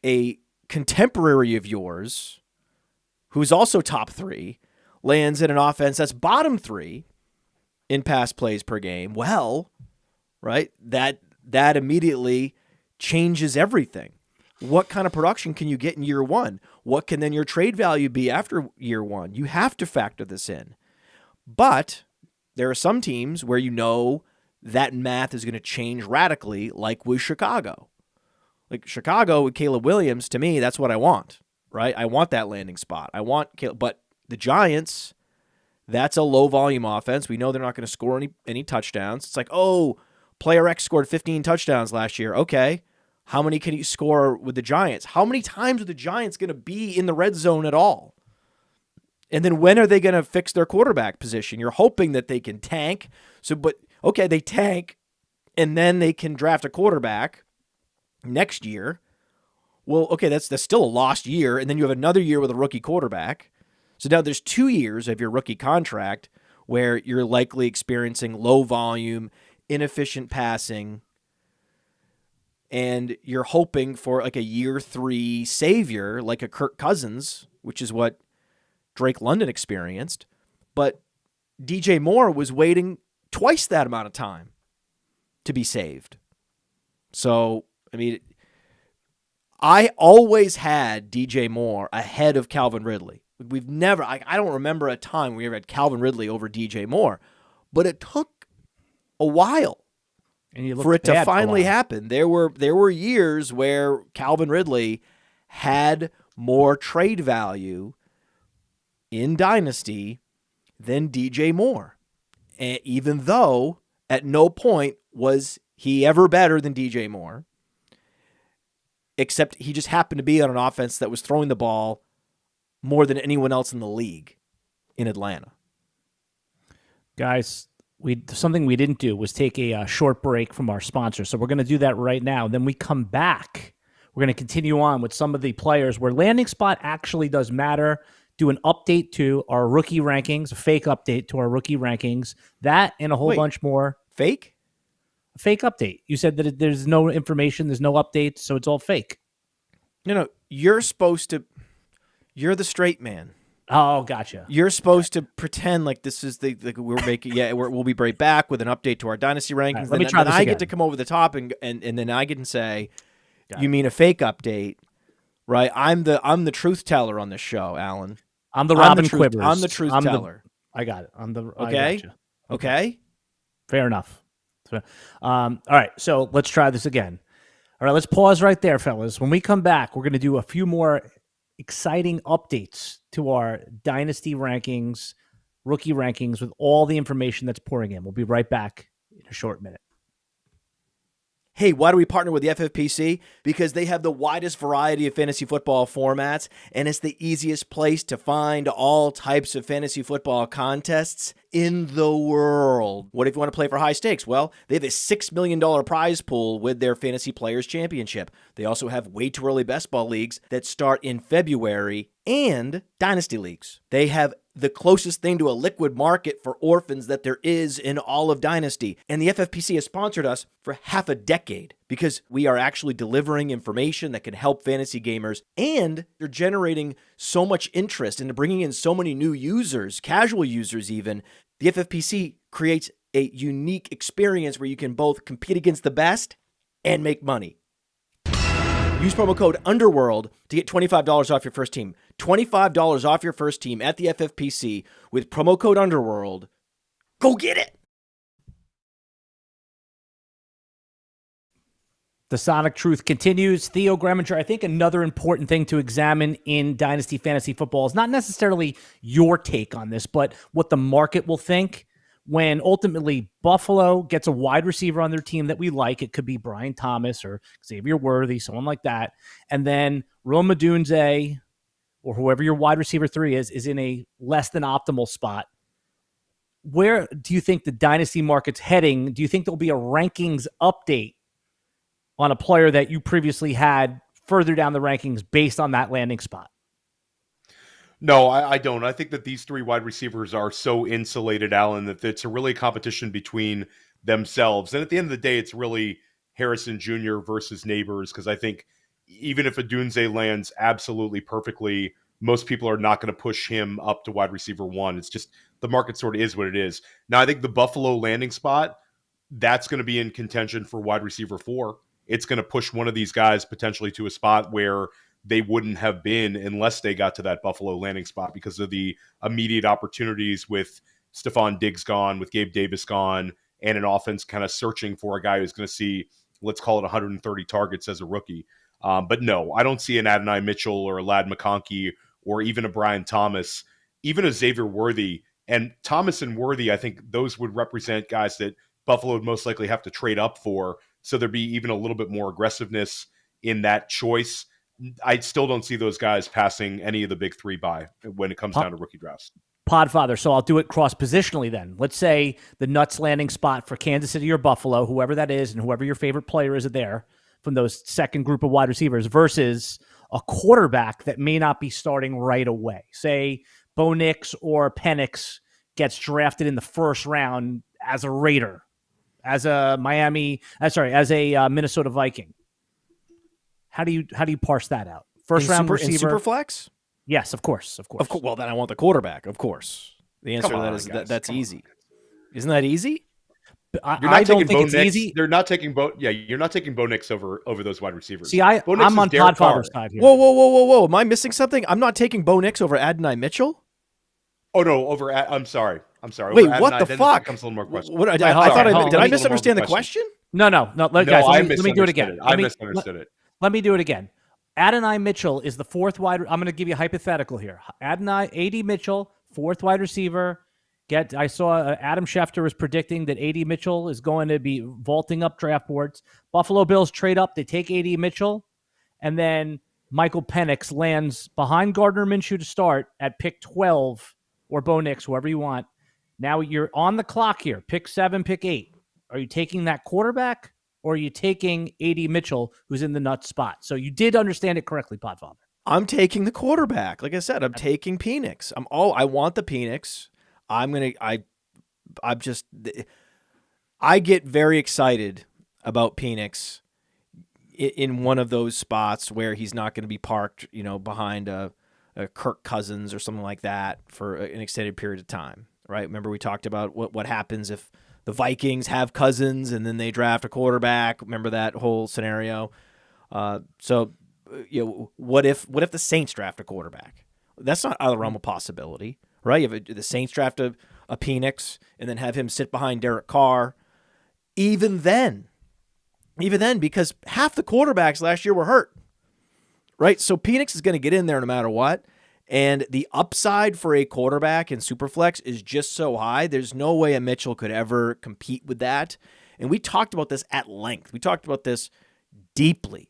a contemporary of yours who's also top 3 lands in an offense that's bottom 3 in pass plays per game, well, right, that immediately changes everything. What kind of production can you get in year 1? What can then your trade value be after year 1? You have to factor this in. But there are some teams where that math is going to change radically, like with Chicago. Like Chicago with Caleb Williams, to me, that's what I want, right? I want that landing spot. I want Caleb, but the Giants, that's a low-volume offense. We know they're not going to score any touchdowns. It's like, oh, player X scored 15 touchdowns last year. Okay, how many can he score with the Giants? How many times are the Giants going to be in the red zone at all? And then when are they going to fix their quarterback position? You're hoping that they can tank. Okay, they tank, and then they can draft a quarterback next year. Well, okay, that's still a lost year, and then you have another year with a rookie quarterback. So now there's 2 years of your rookie contract where you're likely experiencing low volume, inefficient passing, and you're hoping for like a year 3 savior like a Kirk Cousins, which is what Drake London experienced. But DJ Moore was waiting twice that amount of time to be saved. So, I mean, I always had DJ Moore ahead of Calvin Ridley. We've never, I don't remember a time we ever had Calvin Ridley over DJ Moore, but it took a while for it to finally happen. There were years where Calvin Ridley had more trade value in Dynasty than DJ Moore, and even though at no point was he ever better than DJ Moore, except he just happened to be on an offense that was throwing the ball more than anyone else in the league in Atlanta. Guys, something we didn't do was take a short break from our sponsor. So we're going to do that right now. Then we come back. We're going to continue on with some of the players where landing spot actually does matter. Do an update to our rookie rankings, a fake update to our rookie rankings. That and a whole bunch more. Fake? A fake update. You said that there's no information, there's no updates, so it's all fake. No, you're supposed to. You're the straight man. Oh, gotcha. You're supposed to pretend like this is we're making. Yeah, we'll be right back with an update to our dynasty rankings. Right, let me try this I again. get to come over the top and then I get to say, you mean a fake update, right? I'm the truth teller on this show, Alan. I'm the Robin Quivers. I'm the truth teller. I got it. Okay. Okay. Fair enough. All right. So let's try this again. All right. Let's pause right there, fellas. When we come back, we're going to do a few more exciting updates to our dynasty rankings, rookie rankings with all the information that's pouring in. We'll be right back in a short minute. Hey, why do we partner with the FFPC? Because they have the widest variety of fantasy football formats, and it's the easiest place to find all types of fantasy football contests in the world. What if you want to play for high stakes? Well, they have a $6 million prize pool with their Fantasy Players Championship. They also have way too early best ball leagues that start in February and dynasty leagues. They have the closest thing to a liquid market for orphans that there is in all of Dynasty. And the FFPC has sponsored us for half a decade because we are actually delivering information that can help fantasy gamers, and they're generating so much interest and bringing in so many new users, casual users even. The FFPC creates a unique experience where you can both compete against the best and make money. Use promo code UNDERWORLD to get $25 off your first team. $25 off your first team at the FFPC with promo code UNDERWORLD. Go get it! The Sonic Truth continues. Theo Gremminger, I think another important thing to examine in Dynasty Fantasy Football is not necessarily your take on this, but what the market will think when ultimately Buffalo gets a wide receiver on their team that we like. It could be Brian Thomas or Xavier Worthy, someone like that. And then Rome Odunze or whoever your wide receiver 3 is in a less than optimal spot. Where do you think the Dynasty market's heading? Do you think there'll be a rankings update on a player that you previously had further down the rankings based on that landing spot? No, I don't. I think that these 3 wide receivers are so insulated, Alan, that it's a really competition between themselves. And at the end of the day, it's really Harrison Jr. versus Nabers, because I think even if Odunze lands absolutely perfectly, most people are not going to push him up to wide receiver 1. It's just the market sort of is what it is. Now, I think the Buffalo landing spot, that's going to be in contention for wide receiver 4. It's going to push one of these guys potentially to a spot where they wouldn't have been unless they got to that Buffalo landing spot because of the immediate opportunities with Stephon Diggs gone, with Gabe Davis gone, and an offense kind of searching for a guy who's going to see, let's call it 130 targets as a rookie. But no, I don't see an Adonai Mitchell or a Ladd McConkey or even a Brian Thomas, even a Xavier Worthy. And Thomas and Worthy, I think those would represent guys that Buffalo would most likely have to trade up for. So there'd be even a little bit more aggressiveness in that choice. I still don't see those guys passing any of the big 3 by when it comes down to rookie drafts. Podfather, so I'll do it cross-positionally then. Let's say the nuts landing spot for Kansas City or Buffalo, whoever that is, and whoever your favorite player is there from those second group of wide receivers versus a quarterback that may not be starting right away. Say Bo Nix or Penix gets drafted in the first round as a Raider, as a Minnesota Viking. How do you parse that out? First round receiver, in Superflex? Yes, of course. Well, then I want the quarterback. Of course, the answer to that is that's easy. Isn't that easy? I don't think it's easy. They're not taking Bo. Yeah, you're not taking Bo Nix over those wide receivers. See, I'm on Podfather's side here. Whoa! Am I missing something? I'm not taking Bo Nix over Adonai Mitchell. Oh no, I'm sorry. Wait, what Adonai, the fuck? Comes a little more question. What, did I misunderstand the question? No, guys. Let me do it again. I misunderstood it. Let me do it again. Adonai Mitchell is the 4th wide. I'm going to give you a hypothetical here. AD Mitchell, 4th wide receiver I saw Adam Schefter was predicting that A.D. Mitchell is going to be vaulting up draft boards. Buffalo Bills trade up. They take A.D. Mitchell, and then Michael Penix lands behind Gardner Minshew to start at pick 12, or Bo Nix, whoever you want. Now you're on the clock here. Pick 7, pick 8. Are you taking that quarterback, or are you taking A.D. Mitchell, who's in the nut spot? So you did understand it correctly, Podfather. I'm taking the quarterback. Like I said, I'm taking Penix. I want the Penix. I get very excited about Penix in one of those spots where he's not going to be parked, behind a Kirk Cousins or something like that for an extended period of time, right? Remember we talked about what happens if the Vikings have Cousins and then they draft a quarterback. Remember that whole scenario? So what if the Saints draft a quarterback? That's not out of the realm of possibility, right? You have the Saints draft a Penix and then have him sit behind Derek Carr. Even then, because half the quarterbacks last year were hurt, right? So Penix is going to get in there no matter what. And the upside for a quarterback in Superflex is just so high. There's no way a Mitchell could ever compete with that. And we talked about this at length. We talked about this deeply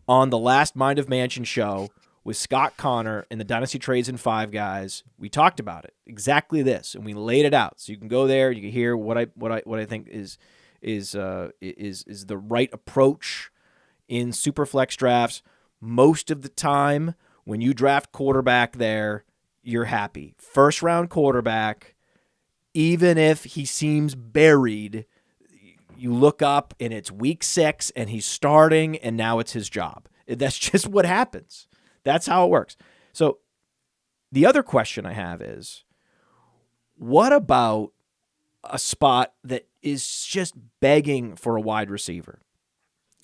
on the last Mind of Mansion show with Scott Connor and the Dynasty Trades and Five Guys. We talked about it, exactly this, and we laid it out. So you can go there, you can hear what I think is the right approach in Superflex drafts. Most of the time, when you draft quarterback there, you're happy. First round quarterback, even if he seems buried, you look up and it's week 6 and he's starting and now it's his job. That's just what happens. That's how it works. So the other question I have is, what about a spot that is just begging for a wide receiver?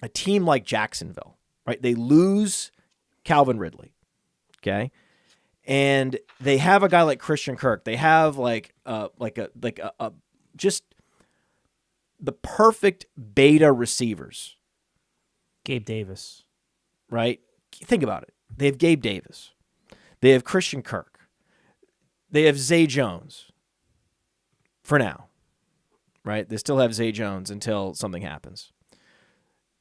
A team like Jacksonville, right? They lose Calvin Ridley, okay? And they have a guy like Christian Kirk. They have just the perfect beta receivers. Gabe Davis. Right? Think about it. They have Gabe Davis. They have Christian Kirk. They have Zay Jones. For now. Right? They still have Zay Jones until something happens.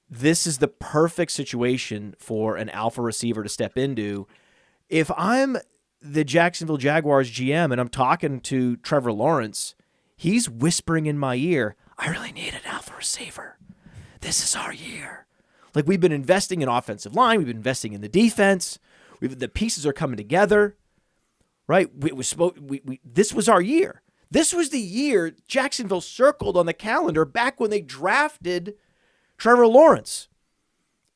This is the perfect situation for an alpha receiver to step into. If I'm the Jacksonville Jaguars GM and I'm talking to Trevor Lawrence, he's whispering in my ear, I really need an alpha receiver. This is our year. Like, we've been investing in offensive line. We've been investing in the defense. The pieces are coming together, right? This was our year. This was the year Jacksonville circled on the calendar back when they drafted Trevor Lawrence.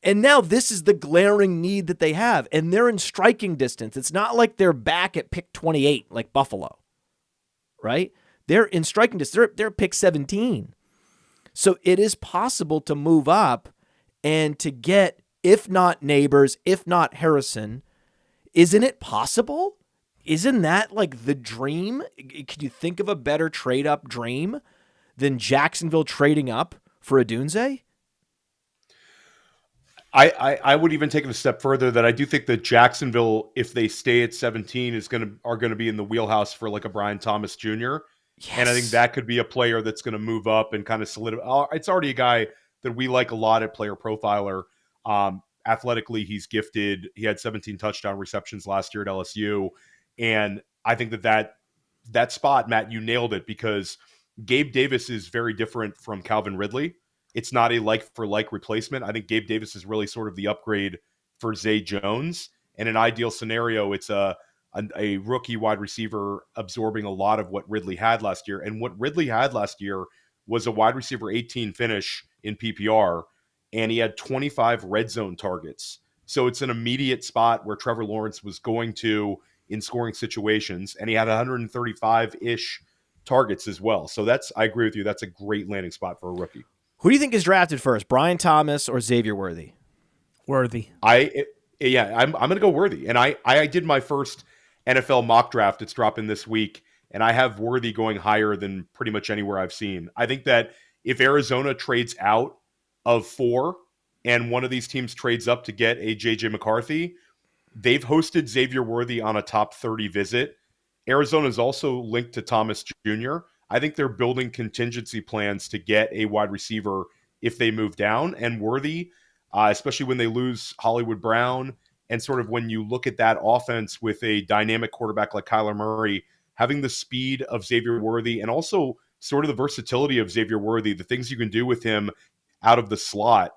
And now this is the glaring need that they have. And they're in striking distance. It's not like they're back at pick 28 like Buffalo, right? They're in striking distance. They're pick 17. So it is possible to move up and to get, if not Nabers, if not Harrison. Isn't it possible? Isn't that like the dream? Can you think of a better trade-up dream than Jacksonville trading up for Odunze? I would even take it a step further that I do think that Jacksonville, if they stay at 17, are going to be in the wheelhouse for like a Brian Thomas Jr. Yes. And I think that could be a player that's going to move up and kind of solidify. It's already a guy that we like a lot at Player Profiler. Athletically, he's gifted. He had 17 touchdown receptions last year at LSU. And I think that spot, Matt, you nailed it, because Gabe Davis is very different from Calvin Ridley. It's not a like-for-like replacement. I think Gabe Davis is really sort of the upgrade for Zay Jones. In an ideal scenario, it's a rookie wide receiver absorbing a lot of what Ridley had last year. And what Ridley had last year was a wide receiver 18 finish in PPR, and he had 25 red zone targets. So it's an immediate spot where Trevor Lawrence was going to in scoring situations, and he had 135-ish targets as well. So I agree with you. That's a great landing spot for a rookie. Who do you think is drafted first, Brian Thomas or Xavier Worthy? Worthy. I'm going to go Worthy. And I did my first NFL mock draft. It's dropping this week, and I have Worthy going higher than pretty much anywhere I've seen. I think that if Arizona trades out of 4 and one of these teams trades up to get a JJ McCarthy, they've hosted Xavier Worthy on a top 30 visit. Arizona is also linked to Thomas Jr. I think they're building contingency plans to get a wide receiver if they move down, and Worthy, especially when they lose Hollywood Brown. And sort of when you look at that offense with a dynamic quarterback like Kyler Murray, having the speed of Xavier Worthy and also sort of the versatility of Xavier Worthy, the things you can do with him out of the slot,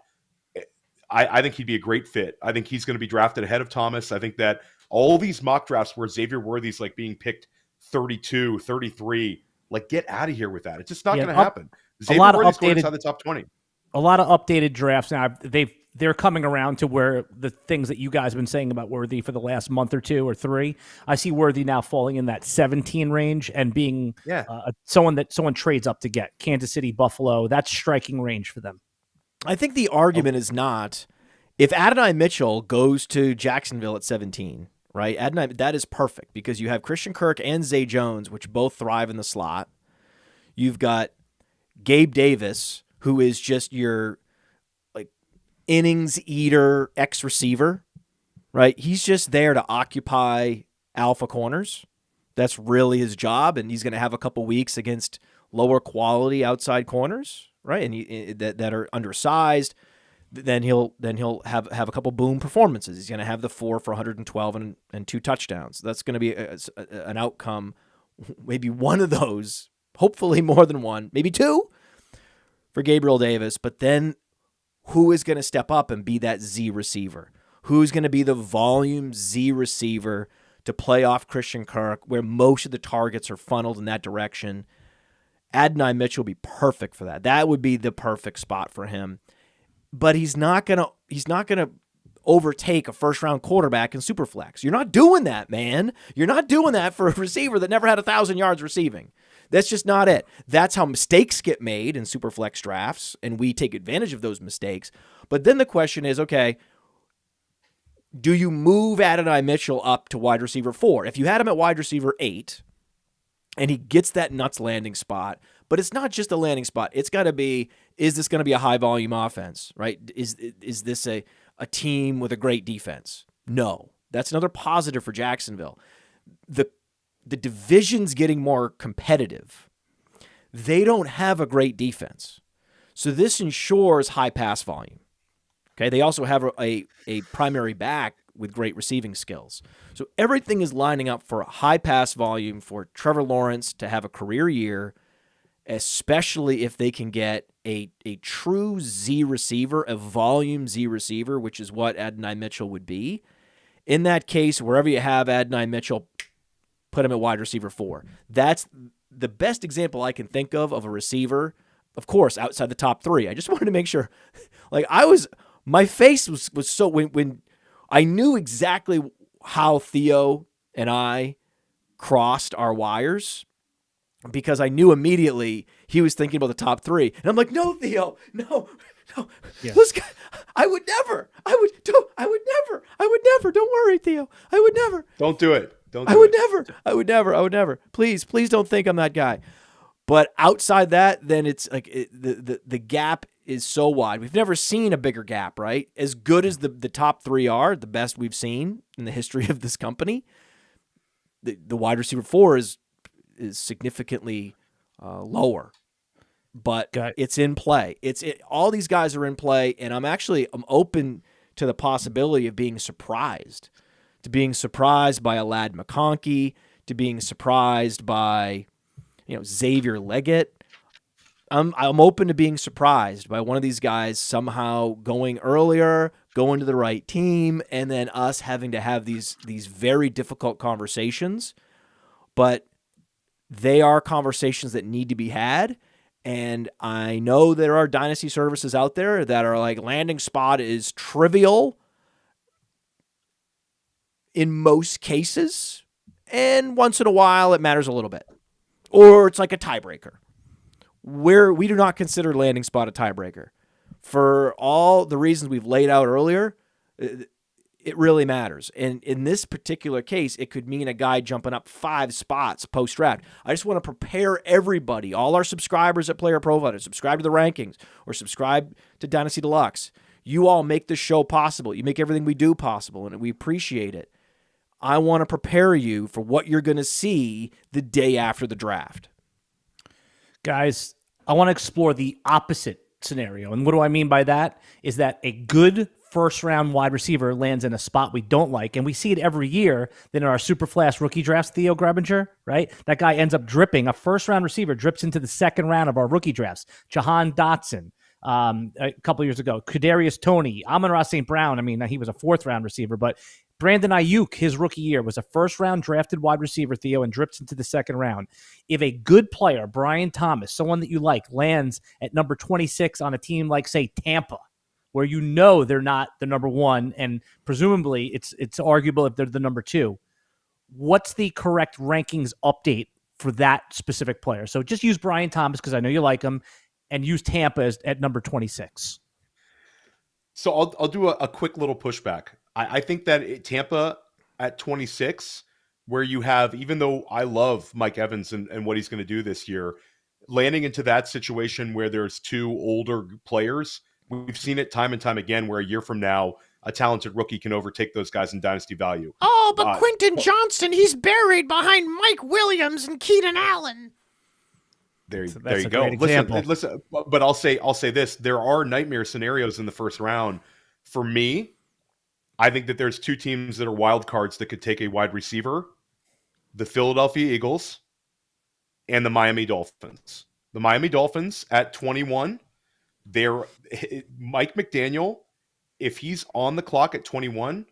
I think he'd be a great fit. I think he's going to be drafted ahead of Thomas. I think that all these mock drafts where Xavier Worthy's like being picked 32, 33, like get out of here with that. It's just not going to happen. Xavier Worthy's going inside the top 20. A lot of updated drafts now. They're coming around to where the things that you guys have been saying about Worthy for the last month or two or three. I see Worthy now falling in that 17 range and being someone trades up to get. Kansas City, Buffalo, that's striking range for them. I think the argument is not if Adonai Mitchell goes to Jacksonville at 17, right? That is perfect because you have Christian Kirk and Zay Jones, which both thrive in the slot. You've got Gabe Davis, who is just your innings eater X receiver, right? He's just there to occupy alpha corners. That's really his job, and he's going to have a couple weeks against lower quality outside corners, right? And that are undersized. Then he'll have a couple boom performances. He's going to have the 4 for 112 and 2 touchdowns. That's going to be an outcome, maybe one of those, hopefully more than one, maybe 2 for Gabriel Davis, but then who is going to step up and be that Z receiver? Who's going to be the volume Z receiver to play off Christian Kirk, where most of the targets are funneled in that direction? Adonai Mitchell would be perfect for that. That would be the perfect spot for him. But he's not gonna overtake a first-round quarterback in superflex. You're not doing that, man. You're not doing that for a receiver that never had 1,000 yards receiving. That's just not it. That's how mistakes get made in superflex drafts, and we take advantage of those mistakes. But then the question is, okay, do you move Adonai Mitchell up to wide receiver 4? If you had him at wide receiver 8, and he gets that nuts landing spot, but it's not just a landing spot. It's got to be, is this going to be a high-volume offense, right? Is this a team with a great defense? No. That's another positive for Jacksonville. The division's getting more competitive. They don't have a great defense. So this ensures high pass volume. Okay, they also have a primary back with great receiving skills. So everything is lining up for a high pass volume for Trevor Lawrence to have a career year, especially if they can get a true Z receiver, a volume Z receiver, which is what Adonai Mitchell would be. In that case, wherever you have Adonai Mitchell, put him at wide receiver 4. That's the best example I can think of a receiver, of course, outside the top 3. I just wanted to make sure, my face was so, when I knew exactly how Theo and I crossed our wires, because I knew immediately he was thinking about the top 3. And I'm like, no, Theo, no. Yeah. I would never. Don't worry, Theo. I would never. Don't do it. I would never. Please don't think I'm that guy. But outside that, then it's like the gap is so wide. We've never seen a bigger gap, right? As good as the top 3 are, the best we've seen in the history of this company, the wide receiver 4 is significantly lower. But it's in play. All these guys are in play, and I'm open to the possibility of being surprised. To being surprised by a Lad McConkey, to being surprised by, Xavier Leggett. I'm open to being surprised by one of these guys somehow going earlier, going to the right team, and then us having to have these very difficult conversations. But they are conversations that need to be had. And I know there are dynasty services out there that are like, landing spot is trivial in most cases, and once in a while it matters a little bit. Or it's like a tiebreaker, where we do not consider landing spot a tiebreaker. For all the reasons we've laid out earlier, it really matters. And in this particular case, it could mean a guy jumping up 5 spots post-draft. I just want to prepare everybody, all our subscribers at PlayerProfiler, subscribe to the rankings or subscribe to Dynasty Deluxe. You all make this show possible. You make everything we do possible, and we appreciate it. I want to prepare you for what you're going to see the day after the draft. Guys, I want to explore the opposite scenario. And what do I mean by that? Is that a good first-round wide receiver lands in a spot we don't like, and we see it every year. Then in our super flash rookie drafts, Theo Gremminger, right? That guy ends up dripping. A first-round receiver drips into the second round of our rookie drafts. Jahan Dotson, a couple years ago. Kadarius Toney, Amon-Ra St. Brown. I mean, he was a fourth-round receiver, but Brandon Ayuk, his rookie year, was a first-round drafted wide receiver, Theo, and drips into the second round. If a good player, Brian Thomas, someone that you like, lands at number 26 on a team like, say, Tampa, where you know they're not the number one, and presumably it's arguable if they're the number two, what's the correct rankings update for that specific player? So just use Brian Thomas because I know you like him, and use Tampa at number 26. So I'll do a quick little pushback. I think that Tampa at 26, where you have, even though I love Mike Evans and what he's going to do this year, landing into that situation where there's two older players, we've seen it time and time again where a year from now, a talented rookie can overtake those guys in dynasty value. Oh, but Quentin Johnson, he's buried behind Mike Williams and Keenan Allen. There That's you a go. great example. Listen, but I'll say this: there are nightmare scenarios in the first round. For me, I think that there's two teams that are wild cards that could take a wide receiver: the Philadelphia Eagles and the Miami Dolphins. The Miami Dolphins at 21, they're Mike McDaniel. If he's on the clock at 21,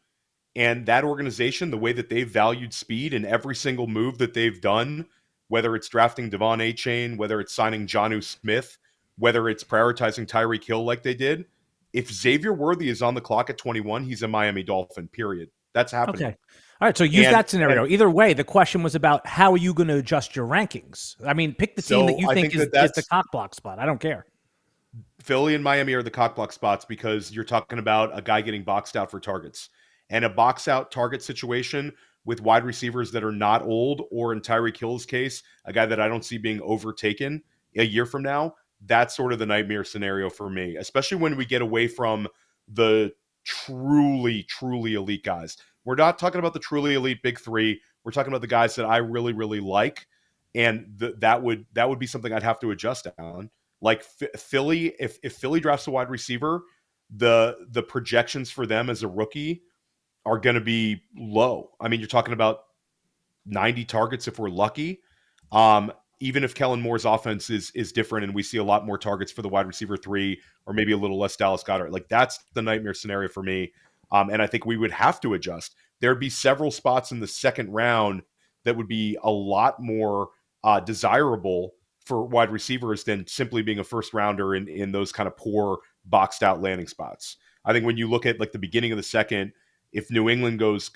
and that organization, the way that they've valued speed in every single move that they've done, whether it's drafting Devon A-Chain, whether it's signing Jonnu Smith, whether it's prioritizing Tyreek Hill like they did, if Xavier Worthy is on the clock at 21, he's a Miami Dolphin, period. That's happening. Okay. All right, so use that scenario. Either way, the question was about how are you going to adjust your rankings? I mean, pick the team that you think is the cock block spot. I don't care. Philly and Miami are the cock block spots because you're talking about a guy getting boxed out for targets. And a box out target situation with wide receivers that are not old, or in Tyreek Hill's case, a guy that I don't see being overtaken a year from now, that's sort of the nightmare scenario for me, especially when we get away from the truly, truly elite guys. We're not talking about the truly elite big three. We're talking about the guys that I really, really like. And that would be something I'd have to adjust, Alan. Like Philly, if Philly drafts a wide receiver, the projections for them as a rookie are going to be low. I mean, you're talking about 90 targets if we're lucky. Even if Kellen Moore's offense is different and we see a lot more targets for the wide receiver 3 or maybe a little less Dallas Goedert, like that's the nightmare scenario for me. And I think we would have to adjust. There'd be several spots in the second round that would be a lot more desirable for wide receivers than simply being a first rounder in those kind of poor boxed out landing spots. I think when you look at like the beginning of the second, if New England goes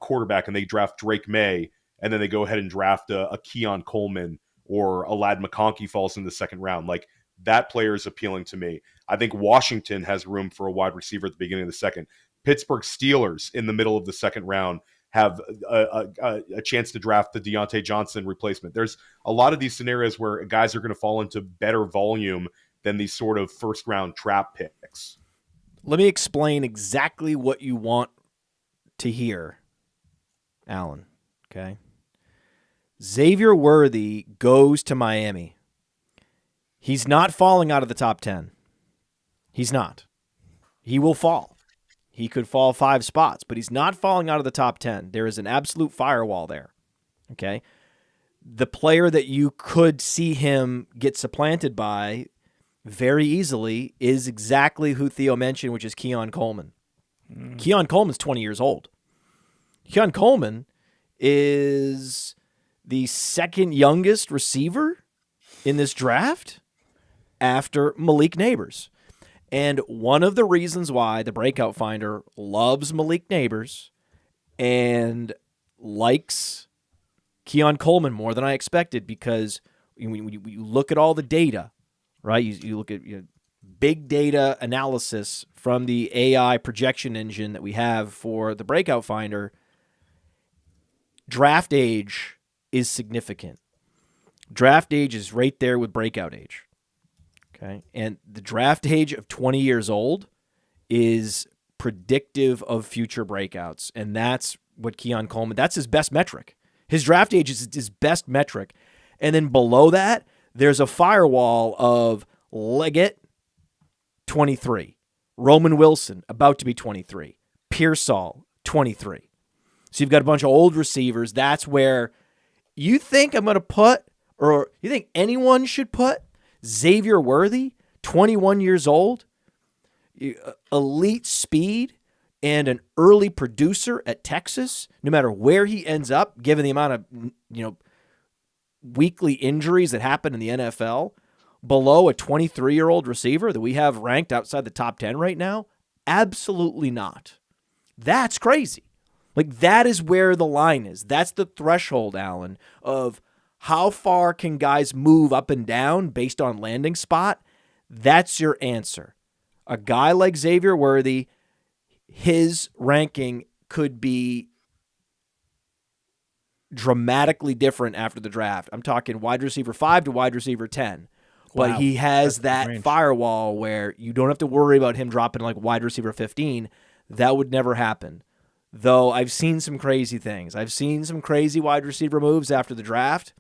quarterback and they draft Drake May, and then they go ahead and draft a Keon Coleman or a Ladd McConkey falls in the second round, like that player is appealing to me. I think Washington has room for a wide receiver at the beginning of the second. Pittsburgh Steelers in the middle of the second round have a chance to draft the Deontay Johnson replacement. There's a lot of these scenarios where guys are going to fall into better volume than these sort of first round trap picks. Let me explain exactly what you want to hear, Alan. Okay. Xavier Worthy goes to Miami. He's not falling out of the top 10. He's not. He will fall. He could fall 5 spots, but he's not falling out of the top 10. There is an absolute firewall there. Okay. The player that you could see him get supplanted by very easily is exactly who Theo mentioned, which is Keon Coleman. Keon Coleman's 20 years old. Keon Coleman is the second youngest receiver in this draft after Malik Nabers. And one of the reasons why the Breakout Finder loves Malik Nabers and likes Keon Coleman more than I expected, because when you look at all the data, right? You look at big data analysis from the AI projection engine that we have for the Breakout Finder, draft age is significant. Draft age is right there with breakout age. Okay. And the draft age of 20 years old is predictive of future breakouts. And that's what Keon Coleman, that's his best metric. His draft age is his best metric. And then below that, there's a firewall of Leggett, 23. Roman Wilson, about to be 23. Pearsall, 23. So you've got a bunch of old receivers. That's where you think I'm going to put, or you think anyone should put, Xavier Worthy, 21 years old, elite speed, and an early producer at Texas, no matter where he ends up, given the amount of weekly injuries that happen in the NFL, below a 23-year-old receiver that we have ranked outside the top 10 right now? Absolutely not. That's crazy. Like, that is where the line is. That's the threshold, Alan, of how far can guys move up and down based on landing spot. That's your answer. A guy like Xavier Worthy, his ranking could be dramatically different after the draft. I'm talking wide receiver 5 to wide receiver 10. But Wow. he has That's that firewall where you don't have to worry about him dropping like wide receiver 15. That would never happen. Though I've seen some crazy things. I've seen some crazy wide receiver moves after the draft.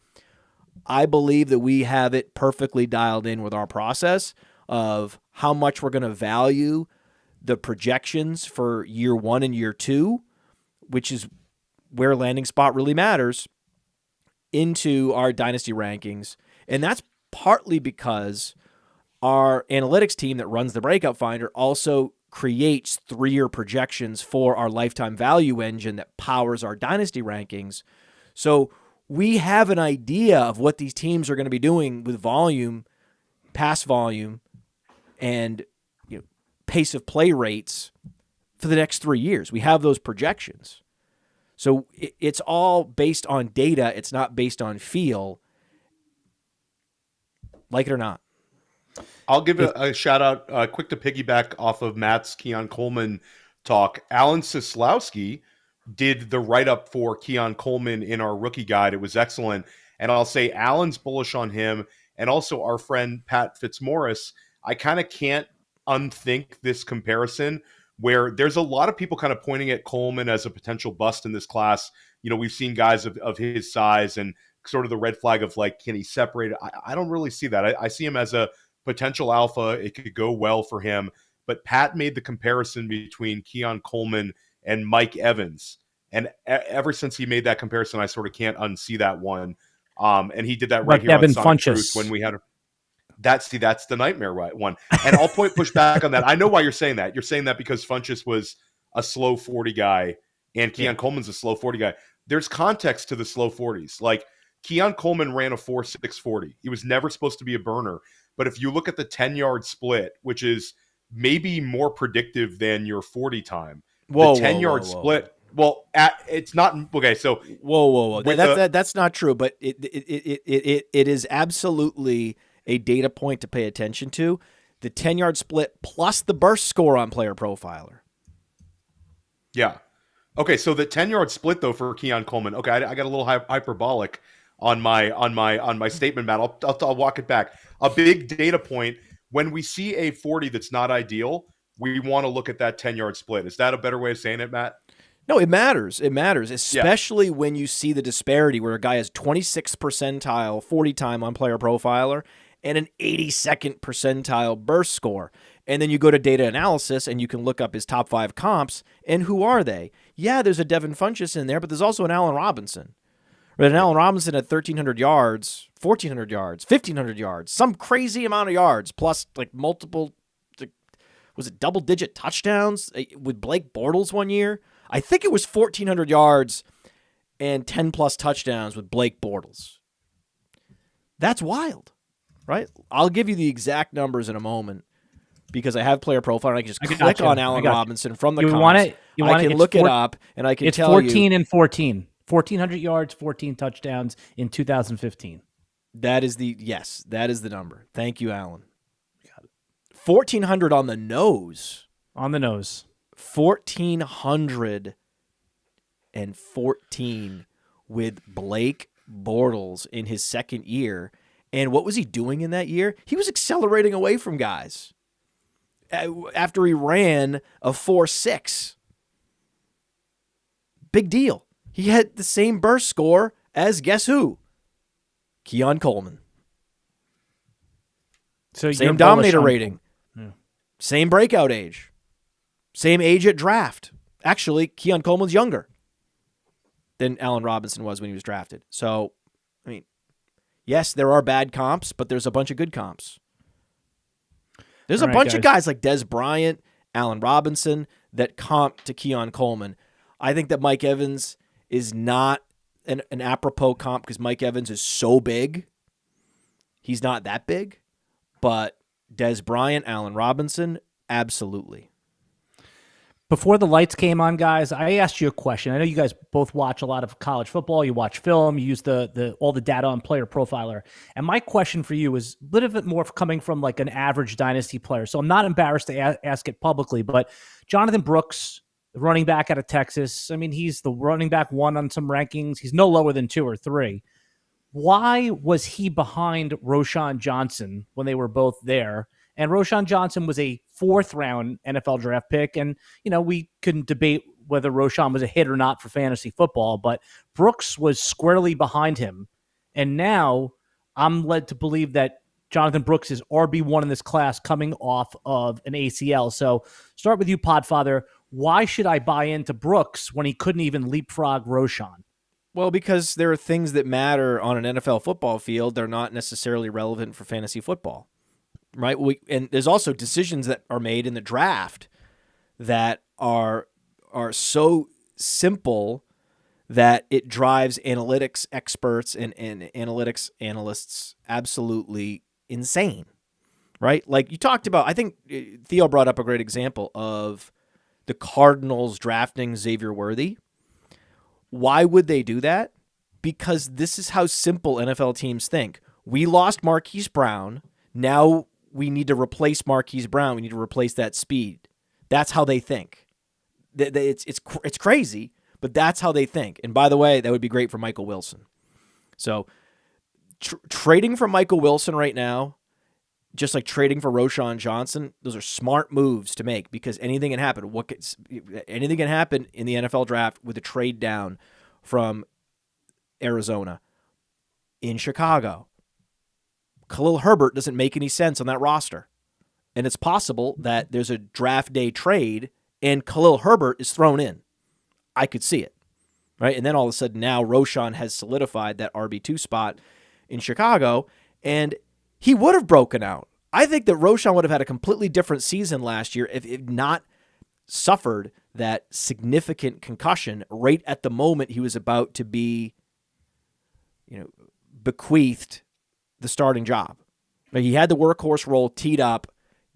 I believe that we have it perfectly dialed in with our process of how much we're going to value the projections for year 1 and year 2, which is where landing spot really matters, into our dynasty rankings. And that's partly because our analytics team that runs the Breakout Finder also creates 3-year projections for our lifetime value engine that powers our dynasty rankings. So we have an idea of what these teams are going to be doing with volume, pass volume, and pace of play rates for the next 3 years. We have those projections. So it's all based on data. It's not based on feel. Like it or not. I'll give a shout out, quick to piggyback off of Matt's Keon Coleman talk. Alan Seslowsky did the write-up for Keon Coleman in our rookie guide. It was excellent. And I'll say Alan's bullish on him, and also our friend Pat Fitzmaurice. I kind of can't unthink this comparison where there's a lot of people kind of pointing at Coleman as a potential bust in this class. We've seen guys of his size and sort of the red flag of like, can he separate? I don't really see that. I see him as a potential alpha. It could go well for him. But Pat made the comparison between Keon Coleman and Mike Evans. And ever since he made that comparison, I sort of can't unsee that one. And he did that right here on Sonic Truth when we had that's the nightmare one. And I'll push back on that. I know why you're saying that. You're saying that because Funchess was a slow 40 guy and Keon Coleman's a slow 40 guy. There's context to the slow 40s. Like, Keon Coleman ran a 4.6 40. He was never supposed to be a burner. But if you look at the 10-yard split, which is maybe more predictive than your 40 time, the 10-yard split. Well, it's not okay. So whoa. That's not true. But it is absolutely a data point to pay attention to. The 10-yard split plus the burst score on Player Profiler. Yeah. Okay. So the 10-yard split though for Keon Coleman. Okay, I got a little hyperbolic on my statement, Matt. I'll walk it back. A big data point: when we see a 40 that's not ideal, we want to look at that 10-yard split. Is that a better way of saying it, Matt? No, it matters. It matters, especially when you see the disparity where a guy has 26th percentile 40 time on Player Profiler and an 82nd percentile burst score. And then you go to data analysis and you can look up his top 5 comps. And who are they? Yeah, there's a Devin Funchess in there, but there's also an Allen Robinson. But an Allen Robinson at 1,300 yards, 1,400 yards, 1,500 yards, some crazy amount of yards, plus like multiple, was it double-digit touchdowns with Blake Bortles one year? I think it was 1,400 yards and 10-plus touchdowns with Blake Bortles. That's wild, right? I'll give you the exact numbers in a moment because I have Player Profile and I can just click on Allen Robinson from the comps. I can look it up and I can tell you. It's 14 and 14. 1,400 yards, 14 touchdowns in 2015. That is the number. Thank you, Alan. 1,400 on the nose. On the nose. 1,414 with Blake Bortles in his second year. And what was he doing in that year? He was accelerating away from guys after he ran a 4.6. Big deal. He had the same burst score as guess who? Keon Coleman. So Same you're bullish dominator on- rating. Same breakout age. Same age at draft. Actually, Keon Coleman's younger than Allen Robinson was when he was drafted. So, I mean, yes, there are bad comps, but there's a bunch of good comps. There's All a right, bunch of guys. guys like Des Bryant, Allen Robinson that comp to Keon Coleman. I think that Mike Evans is not an apropos comp because Mike Evans is so big. He's not that big, but Des Bryant, Allen Robinson, absolutely. Before the lights came on, guys, I asked you a question. I know you guys both watch a lot of college football. You watch film. You use all the data on PlayerProfiler. And my question for you is a little bit more coming from like an average Dynasty player. So I'm not embarrassed to ask it publicly, but Jonathan Brooks, the running back out of Texas, I mean, he's the running back 1 on some rankings. He's no lower than 2 or 3. Why was he behind Roschon Johnson when they were both there? And Roschon Johnson was a 4th-round NFL draft pick. And, you know, we couldn't debate whether Roschon was a hit or not for fantasy football, but Brooks was squarely behind him. And now I'm led to believe that Jonathan Brooks is RB1 in this class coming off of an ACL. So start with you, Podfather. Why should I buy into Brooks when he couldn't even leapfrog Roschon? Well, because there are things that matter on an NFL football field. They're not necessarily relevant for fantasy football. Right, and there's also decisions that are made in the draft that are so simple that it drives analytics experts and analytics analysts absolutely insane. Right, like you talked about. I think Theo brought up a great example of the Cardinals drafting Xavier Worthy. Why would they do that? Because this is how simple NFL teams think. We lost Marquise Brown. Now we need to replace Marquise Brown. We need to replace that speed. That's how they think. It's crazy, but that's how they think. And by the way, that would be great for Michael Wilson. So trading for Michael Wilson right now, just like trading for Roschon Johnson, those are smart moves to make because anything can happen. Anything can happen in the NFL draft with a trade down from Arizona in Chicago. Khalil Herbert doesn't make any sense on that roster. And it's possible that there's a draft day trade and Khalil Herbert is thrown in. I could see it. Right? And then all of a sudden now Roschon has solidified that RB2 spot in Chicago and he would have broken out. I think that Roschon would have had a completely different season last year if not suffered that significant concussion right at the moment he was about to be, bequeathed the starting job. Like he had the workhorse role teed up,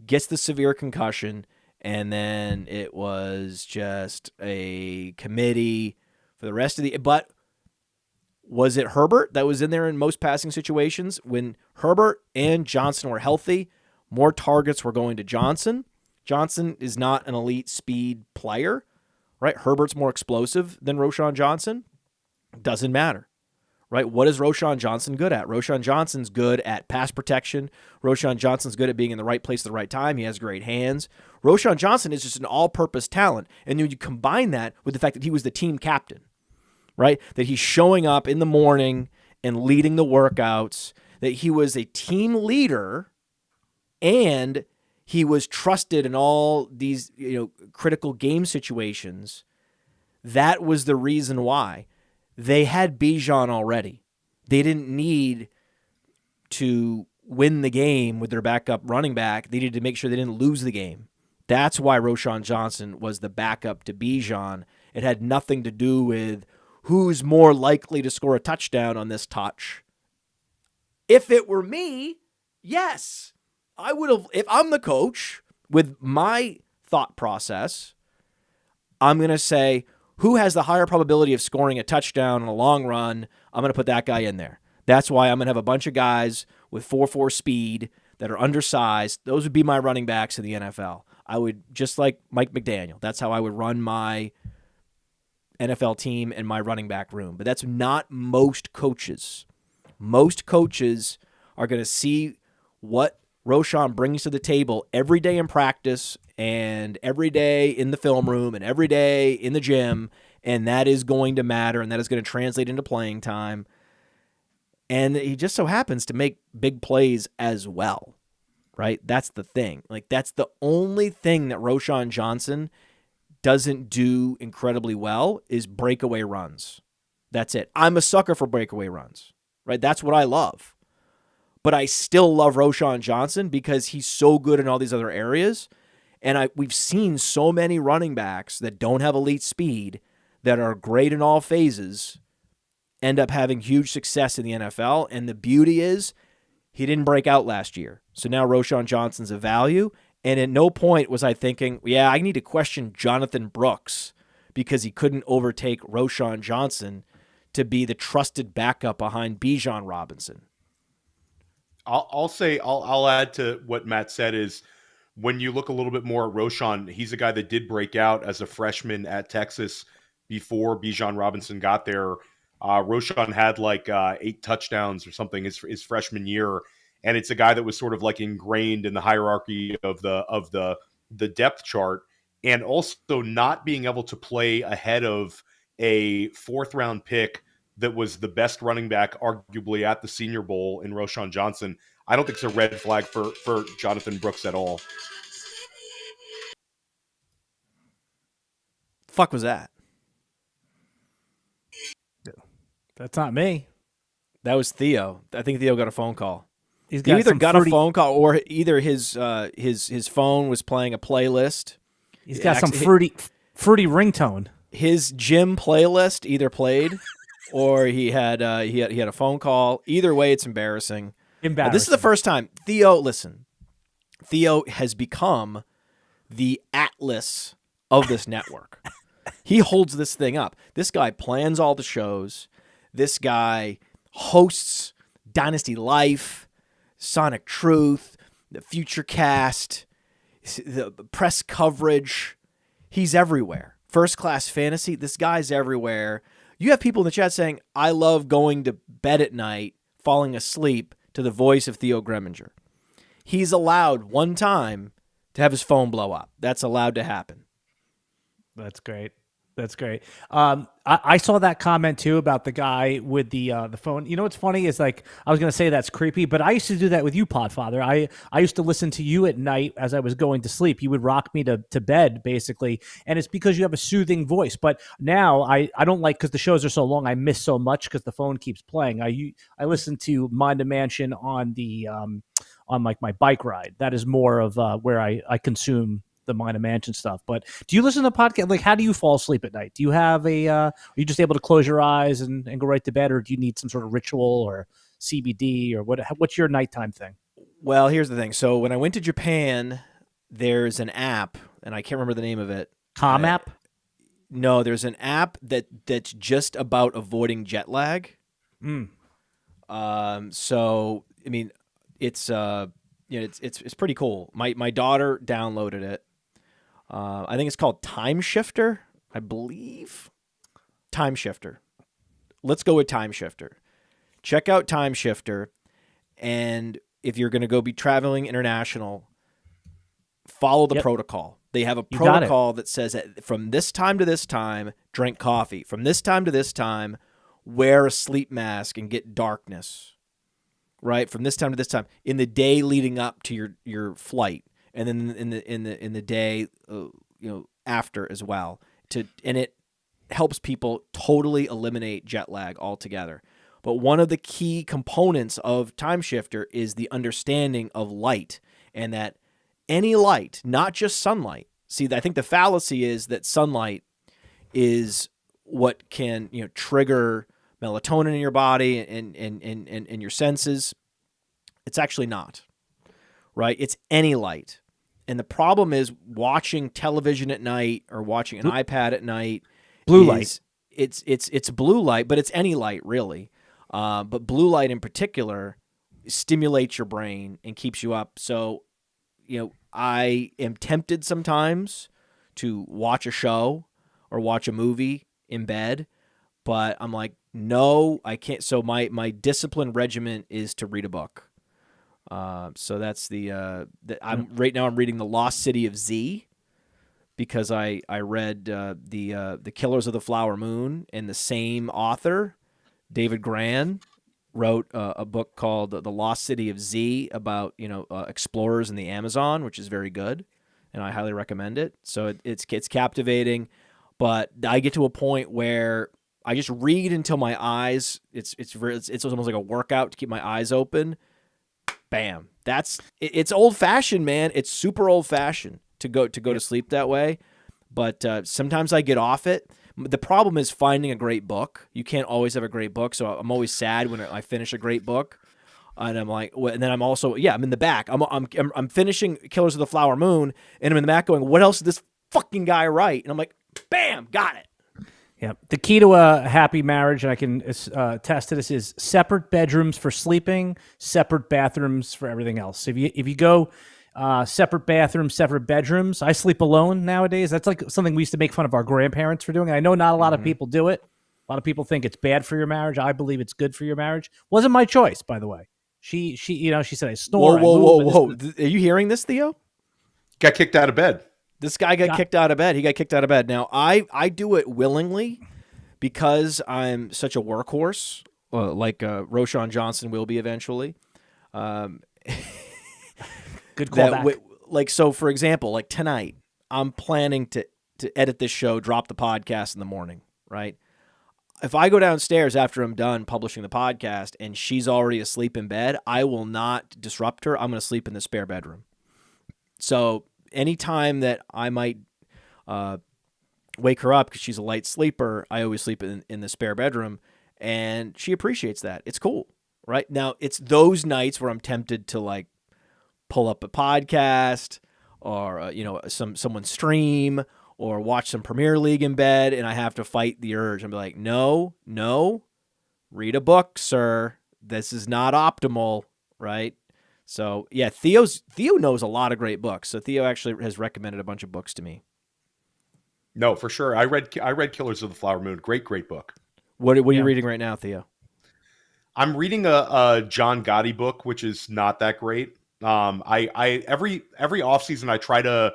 gets the severe concussion, and then it was just a committee for the rest of the... But was it Herbert that was in there in most passing situations? When Herbert and Johnson were healthy, more targets were going to Johnson. Johnson is not an elite speed player, right? Herbert's more explosive than Roschon Johnson. Doesn't matter. Right? What is Roschon Johnson good at? Roschon Johnson's good at pass protection. Roschon Johnson's good at being in the right place at the right time. He has great hands. Roschon Johnson is just an all-purpose talent. And then you combine that with the fact that he was the team captain, right? That he's showing up in the morning and leading the workouts, that he was a team leader and he was trusted in all these, critical game situations. That was the reason why. They had Bijan already. They didn't need to win the game with their backup running back. They needed to make sure they didn't lose the game. That's why Roschon Johnson was the backup to Bijan. It had nothing to do with who's more likely to score a touchdown on this touch. If it were me, yes, I would have. If I'm the coach with my thought process, I'm going to say, who has the higher probability of scoring a touchdown in a long run? I'm going to put that guy in there. That's why I'm going to have a bunch of guys with 4.4 speed that are undersized. Those would be my running backs in the NFL. I would, just like Mike McDaniel, that's how I would run my NFL team and my running back room. But that's not most coaches. Most coaches are going to see what Roschon brings to the table every day in practice and every day in the film room and every day in the gym, and that is going to matter, and that is going to translate into playing time. And he just so happens to make big plays as well, right? That's the thing. Like, that's the only thing that Roschon Johnson doesn't do incredibly well is breakaway runs. That's it. I'm a sucker for breakaway runs, right? That's what I love. But I still love Roschon Johnson because he's so good in all these other areas. And we've seen so many running backs that don't have elite speed that are great in all phases end up having huge success in the NFL. And the beauty is he didn't break out last year. So now Roschon Johnson's a value. And at no point was I thinking, yeah, I need to question Jonathan Brooks because he couldn't overtake Roschon Johnson to be the trusted backup behind Bijan Robinson. I'll add to what Matt said is when you look a little bit more at Roschon, he's a guy that did break out as a freshman at Texas before Bijan Robinson got there. Roschon had like 8 touchdowns or something his freshman year, and it's a guy that was sort of like ingrained in the hierarchy of the depth chart, and also not being able to play ahead of a 4th round pick that was the best running back arguably at the Senior Bowl in Roschon Johnson. I don't think it's a red flag for Jonathan Brooks at all. Fuck was that? That's not me. That was Theo. I think Theo got a phone call. He's He either some got fruity, a phone call or either his phone was playing a playlist. He's got some fruity ringtone. His gym playlist either played or he had a phone call. Either way, it's embarrassing. This is the first time. Theo, listen. Theo has become the Atlas of this network. He holds this thing up. This guy plans all the shows. This guy hosts Dynasty Life, Sonic Truth, the Future Cast, the press coverage. He's everywhere. First Class Fantasy, this guy's everywhere. You have people in the chat saying, I love going to bed at night, falling asleep to the voice of Theo Gremminger. He's allowed one time to have his phone blow up. That's allowed to happen. That's great. That's great. I saw that comment too about the guy with the phone. You know what's funny is like I was gonna say that's creepy, but I used to do that with you, Podfather. I used to listen to you at night as I was going to sleep. You would rock me to bed basically, and it's because you have a soothing voice. But now I don't like because the shows are so long. I miss so much because the phone keeps playing. I listen to Mind a Mansion on the on like my bike ride. That is more of where I consume the Mind a Mansion stuff. But do you listen to podcast? Like, how do you fall asleep at night? Do you have are you just able to close your eyes and go right to bed, or do you need some sort of ritual or CBD or what's your nighttime thing? Well, here's the thing. So when I went to Japan, there's an app, and I can't remember the name of it. Calm app? No, there's an app that's just about avoiding jet lag. So I mean, it's it's pretty cool. My daughter downloaded it. I think it's called Time Shifter, I believe. Time Shifter. Let's go with Time Shifter. Check out Time Shifter, and if you're going to go be traveling international, follow the protocol. They have a protocol that says that from this time to this time, drink coffee. From this time to this time, wear a sleep mask and get darkness. Right? From this time to this time, in the day leading up to your flight, and then in the day after as well. And it helps people totally eliminate jet lag altogether. But one of the key components of Time Shifter is the understanding of light, and that any light, not just sunlight. See, I think the fallacy is that sunlight is what can trigger melatonin in your body and your senses. It's actually not, right? It's any light. And the problem is watching television at night or watching an iPad at night. Blue light. It's blue light, but it's any light really. But blue light in particular stimulates your brain and keeps you up. So, I am tempted sometimes to watch a show or watch a movie in bed, but I'm like, no, I can't. So my discipline regimen is to read a book. So that's I'm reading The Lost City of Z, because I read the Killers of the Flower Moon, and the same author, David Gran, wrote a book called The Lost City of Z about explorers in the Amazon, which is very good, and I highly recommend it. So it's captivating, but I get to a point where I just read until my eyes. It's almost like a workout to keep my eyes open. Bam! It's old fashioned, man. It's super old fashioned to go to sleep that way. But sometimes I get off it. The problem is finding a great book. You can't always have a great book, so I'm always sad when I finish a great book. And I'm like, and then I'm also, I'm in the back. I'm finishing Killers of the Flower Moon, and I'm in the back going, what else did this fucking guy write? And I'm like, bam, got it. Yeah. The key to a happy marriage, and I can attest to this, is separate bedrooms for sleeping, separate bathrooms for everything else. If you go separate bathrooms, separate bedrooms, I sleep alone nowadays. That's like something we used to make fun of our grandparents for doing. I know not a lot of people do it. A lot of people think it's bad for your marriage. I believe it's good for your marriage. Wasn't my choice, by the way. She said I snore. Whoa. Are you hearing this, Theo? Got kicked out of bed. This guy got kicked out of bed. He got kicked out of bed. Now, I do it willingly because I'm such a workhorse, like Roschon Johnson will be eventually. Good callback. So for example, like tonight, I'm planning to edit this show, drop the podcast in the morning, right? If I go downstairs after I'm done publishing the podcast and she's already asleep in bed, I will not disrupt her. I'm going to sleep in the spare bedroom. So anytime that I might wake her up because she's a light sleeper, I always sleep in the spare bedroom, and she appreciates that. It's cool, right? Now, it's those nights where I'm tempted to like pull up a podcast or someone stream or watch some Premier League in bed, and I have to fight the urge and be like, no, read a book, sir. This is not optimal, right? So yeah, Theo knows a lot of great books. So Theo actually has recommended a bunch of books to me. No, for sure. I read Killers of the Flower Moon. Great book. What are you reading right now, Theo? I'm reading a John Gotti book, which is not that great. I every offseason I try to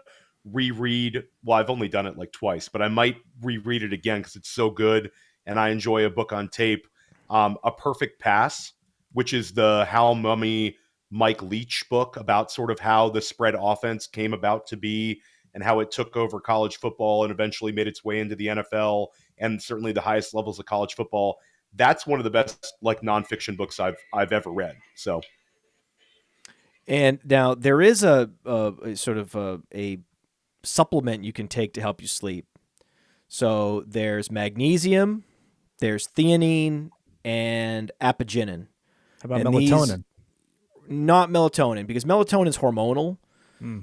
reread. Well, I've only done it like twice, but I might reread it again because it's so good, and I enjoy a book on tape. A Perfect Pass, which is the Hal Mummy Mike Leach book about sort of how the spread offense came about to be and how it took over college football and eventually made its way into the NFL and certainly the highest levels of college football. That's one of the best like nonfiction books I've ever read. So, and now there is a sort of a supplement you can take to help you sleep. So there's magnesium, there's theanine, and apigenin. How about melatonin? Not melatonin, because melatonin is hormonal.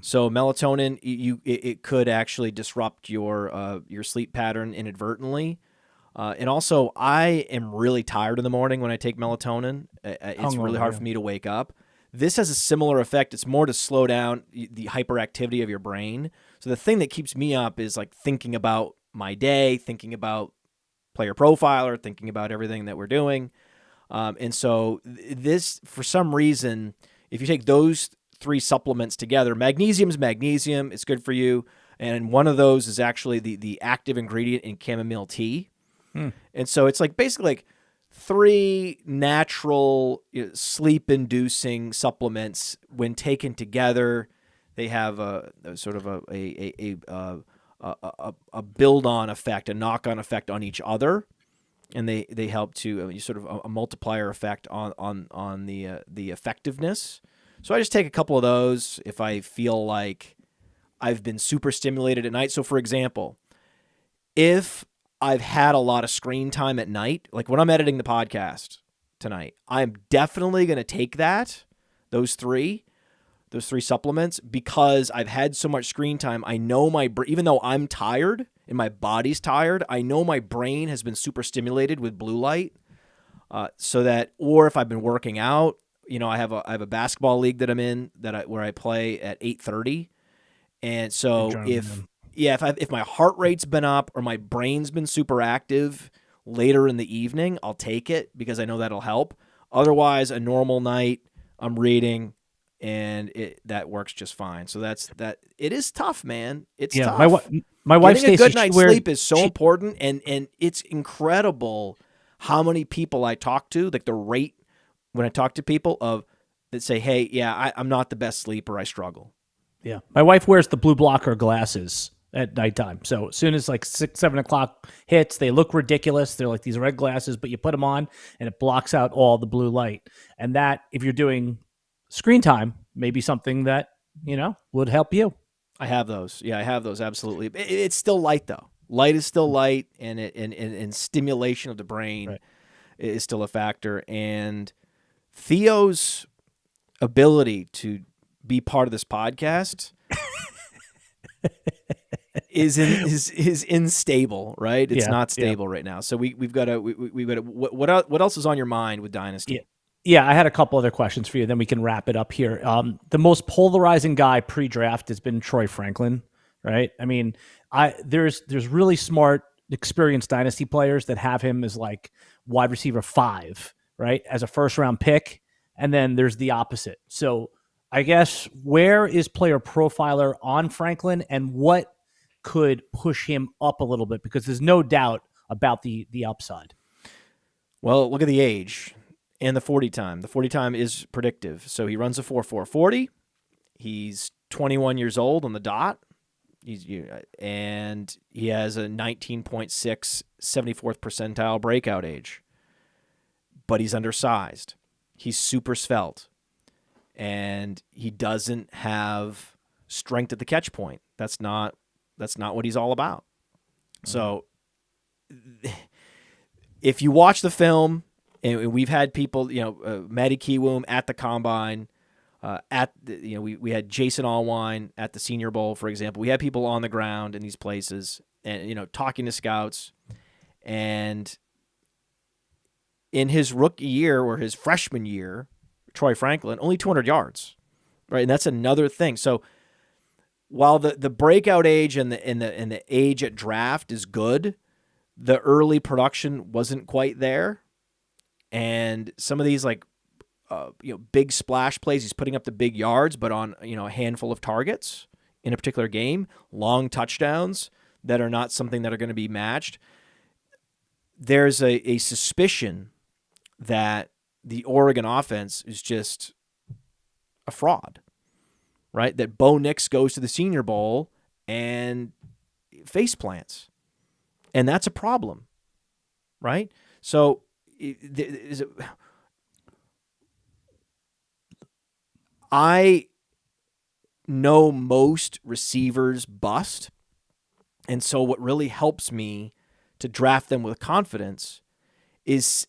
So melatonin, it could actually disrupt your sleep pattern inadvertently. And also, I am really tired in the morning when I take melatonin. It's really hard for me to wake up. This has a similar effect. It's more to slow down the hyperactivity of your brain. So the thing that keeps me up is like thinking about my day, thinking about PlayerProfiler, thinking about everything that we're doing. And so this, for some reason, if you take those three supplements together, magnesium's magnesium, it's good for you. And one of those is actually the active ingredient in chamomile tea. And so it's like basically like three natural sleep-inducing supplements. When taken together, they have a sort of a build-on effect, a knock-on effect on each other, and they help to sort of a multiplier effect on the effectiveness. So I just take a couple of those if I feel like I've been super stimulated at night. So for example, if I've had a lot of screen time at night, like when I'm editing the podcast tonight, I'm definitely going to take those three supplements, because I've had so much screen time. I know even though I'm tired and my body's tired, I know my brain has been super stimulated with blue light. So that, or if I've been working out, I have a basketball league that I'm in where I play at 8:30, and so if my heart rate's been up or my brain's been super active later in the evening, I'll take it because I know that'll help. Otherwise, a normal night, I'm reading, and that works just fine. So that's that. It is tough, man. It's Yeah, tough. my wife Getting a Stacey, good night's sleep is so important, and it's incredible how many people I talk to, like the rate when I talk to people that say, hey, yeah, I'm not the best sleeper. I struggle. Yeah. My wife wears the blue blocker glasses at nighttime. So as soon as like 6, 7 o'clock hits, they look ridiculous. They're like these red glasses, but you put them on and it blocks out all the blue light. And that, if you're doing screen time, maybe something that, would help you. I have those. Yeah, I have those. Absolutely. It's still light though. Light is still light, and stimulation of the brain is still a factor. And Theo's ability to be part of this podcast is unstable, right? It's not stable right now. So we've got to what else is on your mind with Dynasty? Yeah, I had a couple other questions for you. Then we can wrap it up here. The most polarizing guy pre-draft has been Troy Franklin, right? I mean, there's really smart, experienced Dynasty players that have him as like wide receiver 5, right, as a first round pick, and then there's the opposite. So I guess where is Player Profiler on Franklin, and what could push him up a little bit, because there's no doubt about the upside. Well, look at the age and the 40 time. The 40 time is predictive. So he runs a 4.440. He's 21 years old on the dot. And he has a 19.6 74th percentile breakout age. But he's undersized. He's super svelte. And he doesn't have strength at the catch point. That's not what he's all about. So if you watch the film, and we've had people, Matty Kiwoom at the Combine, we had Jason Allwine at the Senior Bowl, for example. We had people on the ground in these places and, talking to scouts. And in his rookie year or his freshman year, Troy Franklin, only 200 yards, right? And that's another thing. So while the breakout age and the age at draft is good, the early production wasn't quite there. And some of these big splash plays, he's putting up the big yards, but on a handful of targets in a particular game, long touchdowns that are not something that are going to be matched. There's a suspicion that the Oregon offense is just a fraud, right? That Bo Nix goes to the Senior Bowl and face plants, and that's a problem, right? So I know most receivers bust, and so what really helps me to draft them with confidence is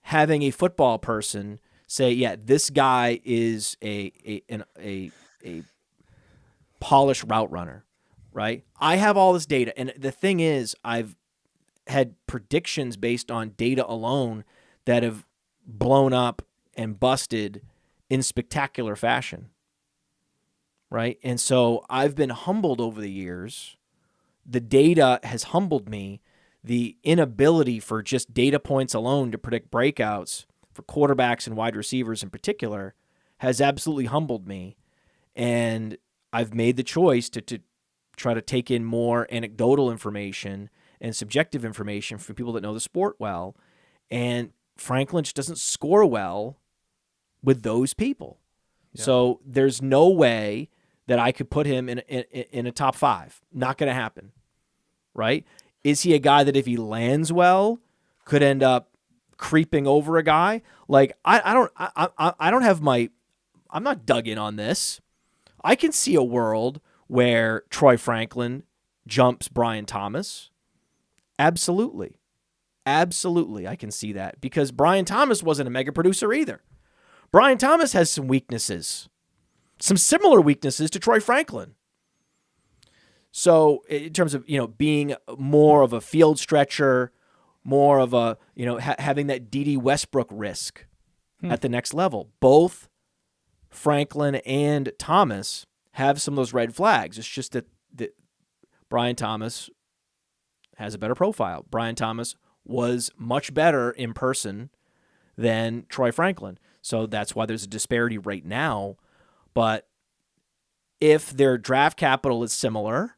having a football person say, yeah, this guy is a polished route runner, right? I have all this data, and the thing is, I've had predictions based on data alone that have blown up and busted in spectacular fashion, right? And so I've been humbled over the years. The data has humbled me. The inability for just data points alone to predict breakouts for quarterbacks and wide receivers in particular has absolutely humbled me. And I've made the choice to try to take in more anecdotal information and subjective information from people that know the sport well. And Franklin just doesn't score well with those people. Yeah. So there's no way that I could put him in a top 5. Not going to happen, right? Is he a guy that if he lands well could end up creeping over a guy? Like I'm not dug in on this. I can see a world where Troy Franklin jumps Brian Thomas. Absolutely. Absolutely, I can see that, because Brian Thomas wasn't a mega producer either. Brian Thomas has some weaknesses, some similar weaknesses to Troy Franklin. So in terms of, being more of a field stretcher, more of a, having that D.D. Westbrook risk at the next level, both Franklin and Thomas have some of those red flags. It's just that Brian Thomas has a better profile. Brian Thomas was much better in person than Troy Franklin. So that's why there's a disparity right now. But if their draft capital is similar,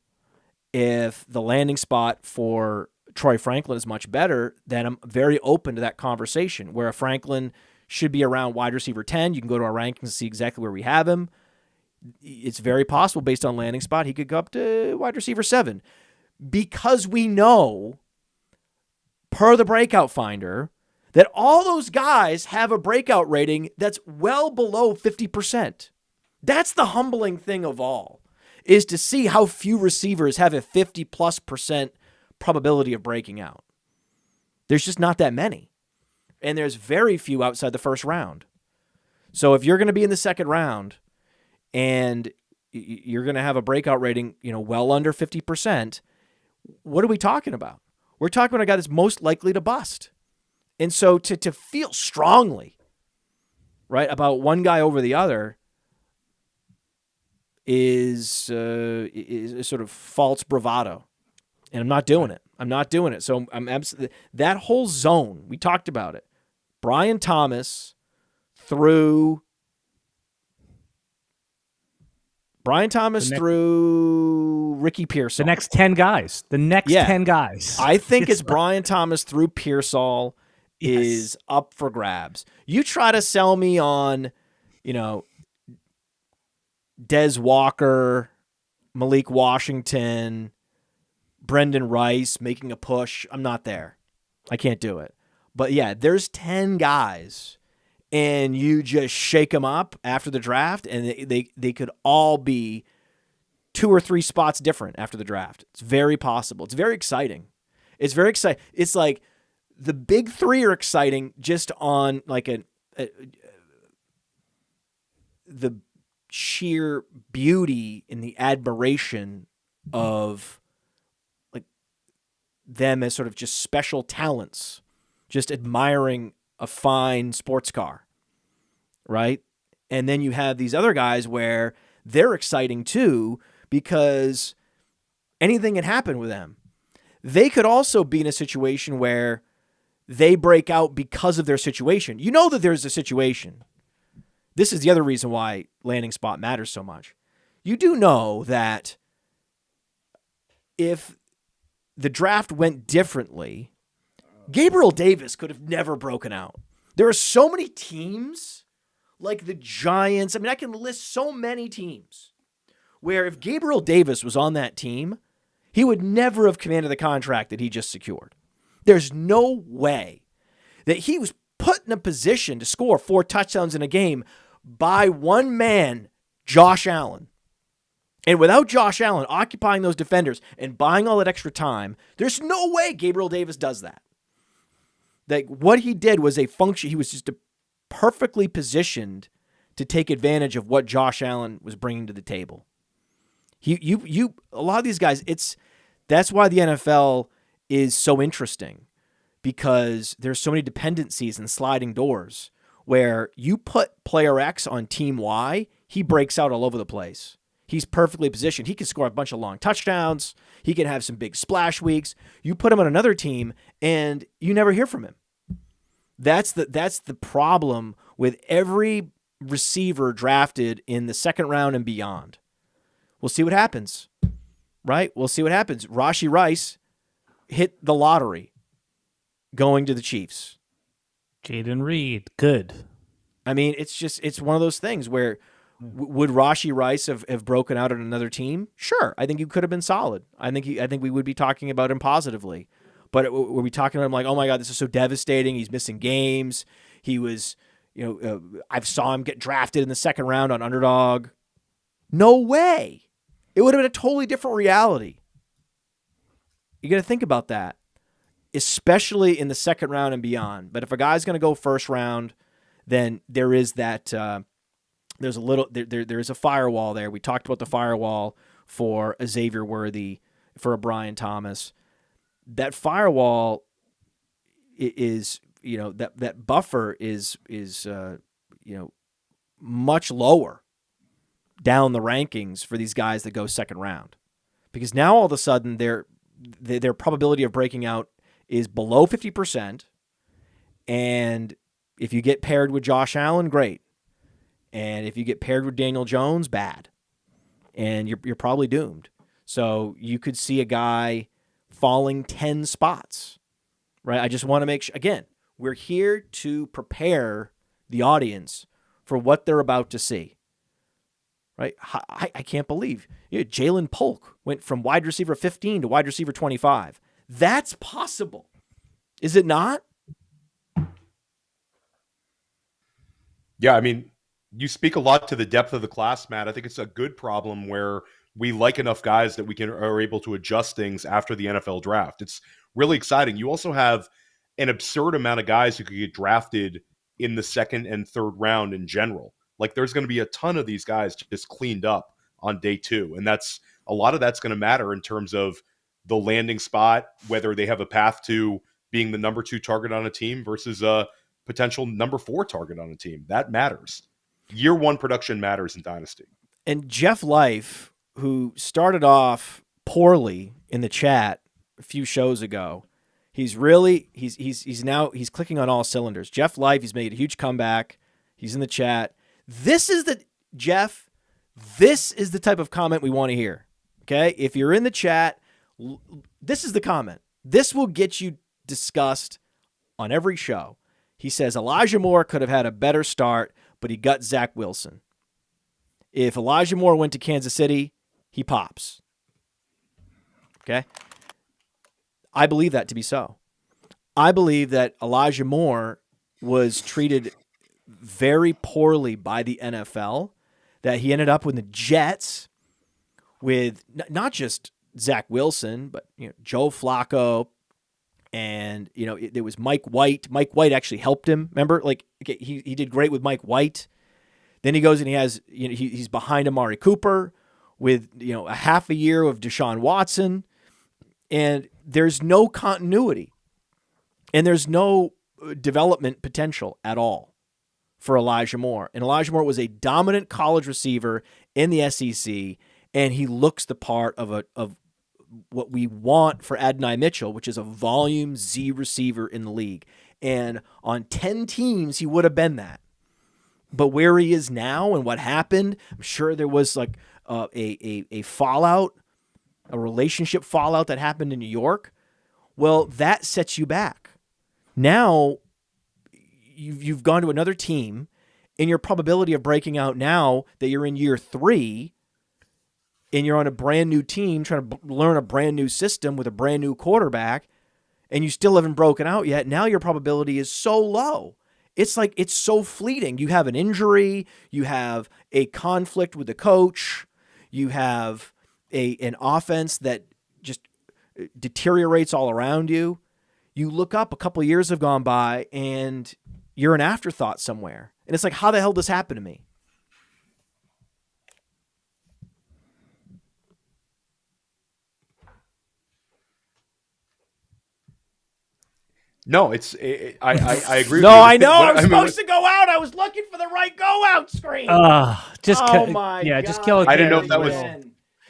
if the landing spot for Troy Franklin is much better, then I'm very open to that conversation where a Franklin should be around wide receiver 10. You can go to our rankings and see exactly where we have him. It's very possible based on landing spot, he could go up to wide receiver 7 because we know per the breakout finder that all those guys have a breakout rating that's well below 50%. That's the humbling thing of all, is to see how few receivers have a 50+% probability of breaking out. There's just not that many. And there's very few outside the first round. So if you're going to be in the second round and you're going to have a breakout rating, well under 50%, what are we talking about? We're talking about a guy that's most likely to bust. And so to feel strongly, right, about one guy over the other is sort of false bravado. And I'm not doing it. I'm not doing it. So I'm absolutely, that whole zone, we talked about it. Brian Thomas through Ricky Pearsall. The next 10 guys. The next 10 guys. I think it's Brian Thomas through Pearsall is up for grabs. You try to sell me on, Des Walker, Malik Washington, Brendan Rice making a push. I'm not there. I can't do it. But yeah, there's 10 guys, and you just shake them up after the draft, and they could all be 2 or 3 spots different after the draft. It's very possible. It's very exciting. It's very exciting. It's like the big 3 are exciting just on like the sheer beauty and the admiration of like them as sort of just special talents, just admiring a fine sports car, right? And then you have these other guys where they're exciting too because anything can happen with them. They could also be in a situation where they break out because of their situation. You know that there's a situation. This is the other reason why landing spot matters so much. You do know that if the draft went differently, Gabriel Davis could have never broken out. There are so many teams, like the Giants. I mean, I can list so many teams where if Gabriel Davis was on that team, he would never have commanded the contract that he just secured. There's no way that he was put in a position to score 4 touchdowns in a game by one man, Josh Allen. And without Josh Allen occupying those defenders and buying all that extra time, there's no way Gabriel Davis does that. Like what he did was a function. He was just perfectly positioned to take advantage of what Josh Allen was bringing to the table. A lot of these guys, that's why the NFL is so interesting, because there's so many dependencies and sliding doors where you put player X on team Y, he breaks out all over the place. He's perfectly positioned. He can score a bunch of long touchdowns. He can have some big splash weeks. You put him on another team and you never hear from him. That's the problem with every receiver drafted in the second round and beyond. We'll see what happens, right? We'll see what happens. Rashee Rice hit the lottery going to the Chiefs. Jaden Reed, good. I mean, it's one of those things where would Rashee Rice have broken out on another team? Sure. I think he could have been solid. I think we would be talking about him positively. But were we talking about him like, oh my God, this is so devastating. He's missing games. He was, I saw him get drafted in the second round on underdog. No way. It would have been a totally different reality. You got to think about that, especially in the second round and beyond. But if a guy's going to go first round, then there is that, there's a little, there is a firewall there. We talked about the firewall for a Xavier Worthy, for a Brian Thomas. That firewall is, that buffer is much lower down the rankings for these guys that go second round, because now all of a sudden their probability of breaking out is below 50%. And if you get paired with Josh Allen, great. And if you get paired with Daniel Jones, bad. And you're probably doomed. So you could see a guy falling 10 spots, right? I just want to make sure, again, we're here to prepare the audience for what they're about to see, right? I can't believe Jalen Polk went from wide receiver 15 to wide receiver 25. That's possible. Is it not? Yeah, I mean, you speak a lot to the depth of the class, Matt. I think it's a good problem where we like enough guys that we are able to adjust things after the NFL draft. It's really exciting. You also have an absurd amount of guys who could get drafted in the second and third round in general. Like there's going to be a ton of these guys just cleaned up on day 2. And that's a lot of that's going to matter in terms of the landing spot, whether they have a path to being the number 2 target on a team versus a potential number 4 target on a team. That matters. Year 1 production matters in Dynasty. And Jeff Life, who started off poorly in the chat a few shows ago, he's now clicking on all cylinders. Jeff Life, he's made a huge comeback. He's in the chat. This is the type of comment we want to hear. Okay? If you're in the chat, this is the comment. This will get you discussed on every show. He says Elijah Moore could have had a better start, but he got Zach Wilson. If Elijah Moore went to Kansas City, he pops. Okay? I believe that to be so. I believe that Elijah Moore was treated very poorly by the NFL, that he ended up with the Jets with not just Zach Wilson, but Joe Flacco, and there was Mike White. Mike White actually helped him. Remember, he did great with Mike White. Then he goes and he has he's behind Amari Cooper with a half a year of Deshaun Watson, and there's no continuity, and there's no development potential at all for Elijah Moore. And Elijah Moore was a dominant college receiver in the SEC, and he looks the part of what we want for Adonai Mitchell, which is a volume Z receiver in the league. And on 10 teams, he would have been that. But where he is now and what happened, I'm sure there was a fallout, a relationship fallout that happened in New York. Well, that sets you back. Now, you've gone to another team, and your probability of breaking out now that you're in year 3 and you're on a brand new team trying to learn a brand new system with a brand new quarterback, and you still haven't broken out yet, now your probability is so low. It's so fleeting. You have an injury, you have a conflict with the coach, you have an offense that just deteriorates all around you. You look up, a couple of years have gone by, and you're an afterthought somewhere. And it's like, how the hell did this happen to me? No, I agree. No, with you. I know. I'm supposed to go out. I was looking for the right go out screen. Just kill it. I didn't know if that was.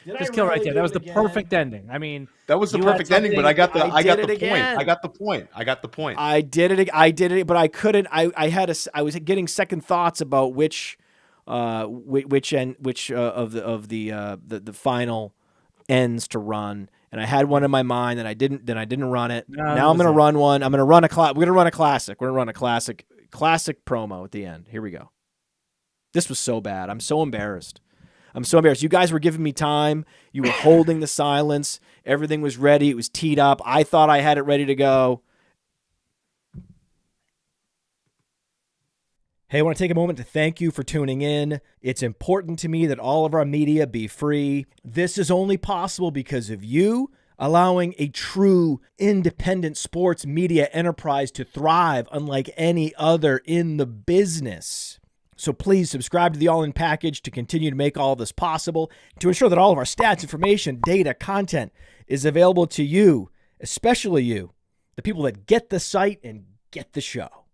Just kill right there. That was the perfect ending. I mean, that was the perfect ending, but I got the point. I did it, but I couldn't. I was getting second thoughts about which of the final ends to run, and I had one in my mind, and I didn't run it. Now I'm going to run one. I'm going to run a we're going to run a classic. We're going to run a classic promo at the end. Here we go. This was so bad. I'm so embarrassed. You guys were giving me time. You were holding the silence. Everything was ready. It was teed up. I thought I had it ready to go. Hey, I want to take a moment to thank you for tuning in. It's important to me that all of our media be free. This is only possible because of you allowing a true independent sports media enterprise to thrive unlike any other in the business. So please subscribe to the All In Package to continue to make all of this possible, to ensure that all of our stats, information, data, content is available to you, especially you, the people that get the site and get the show.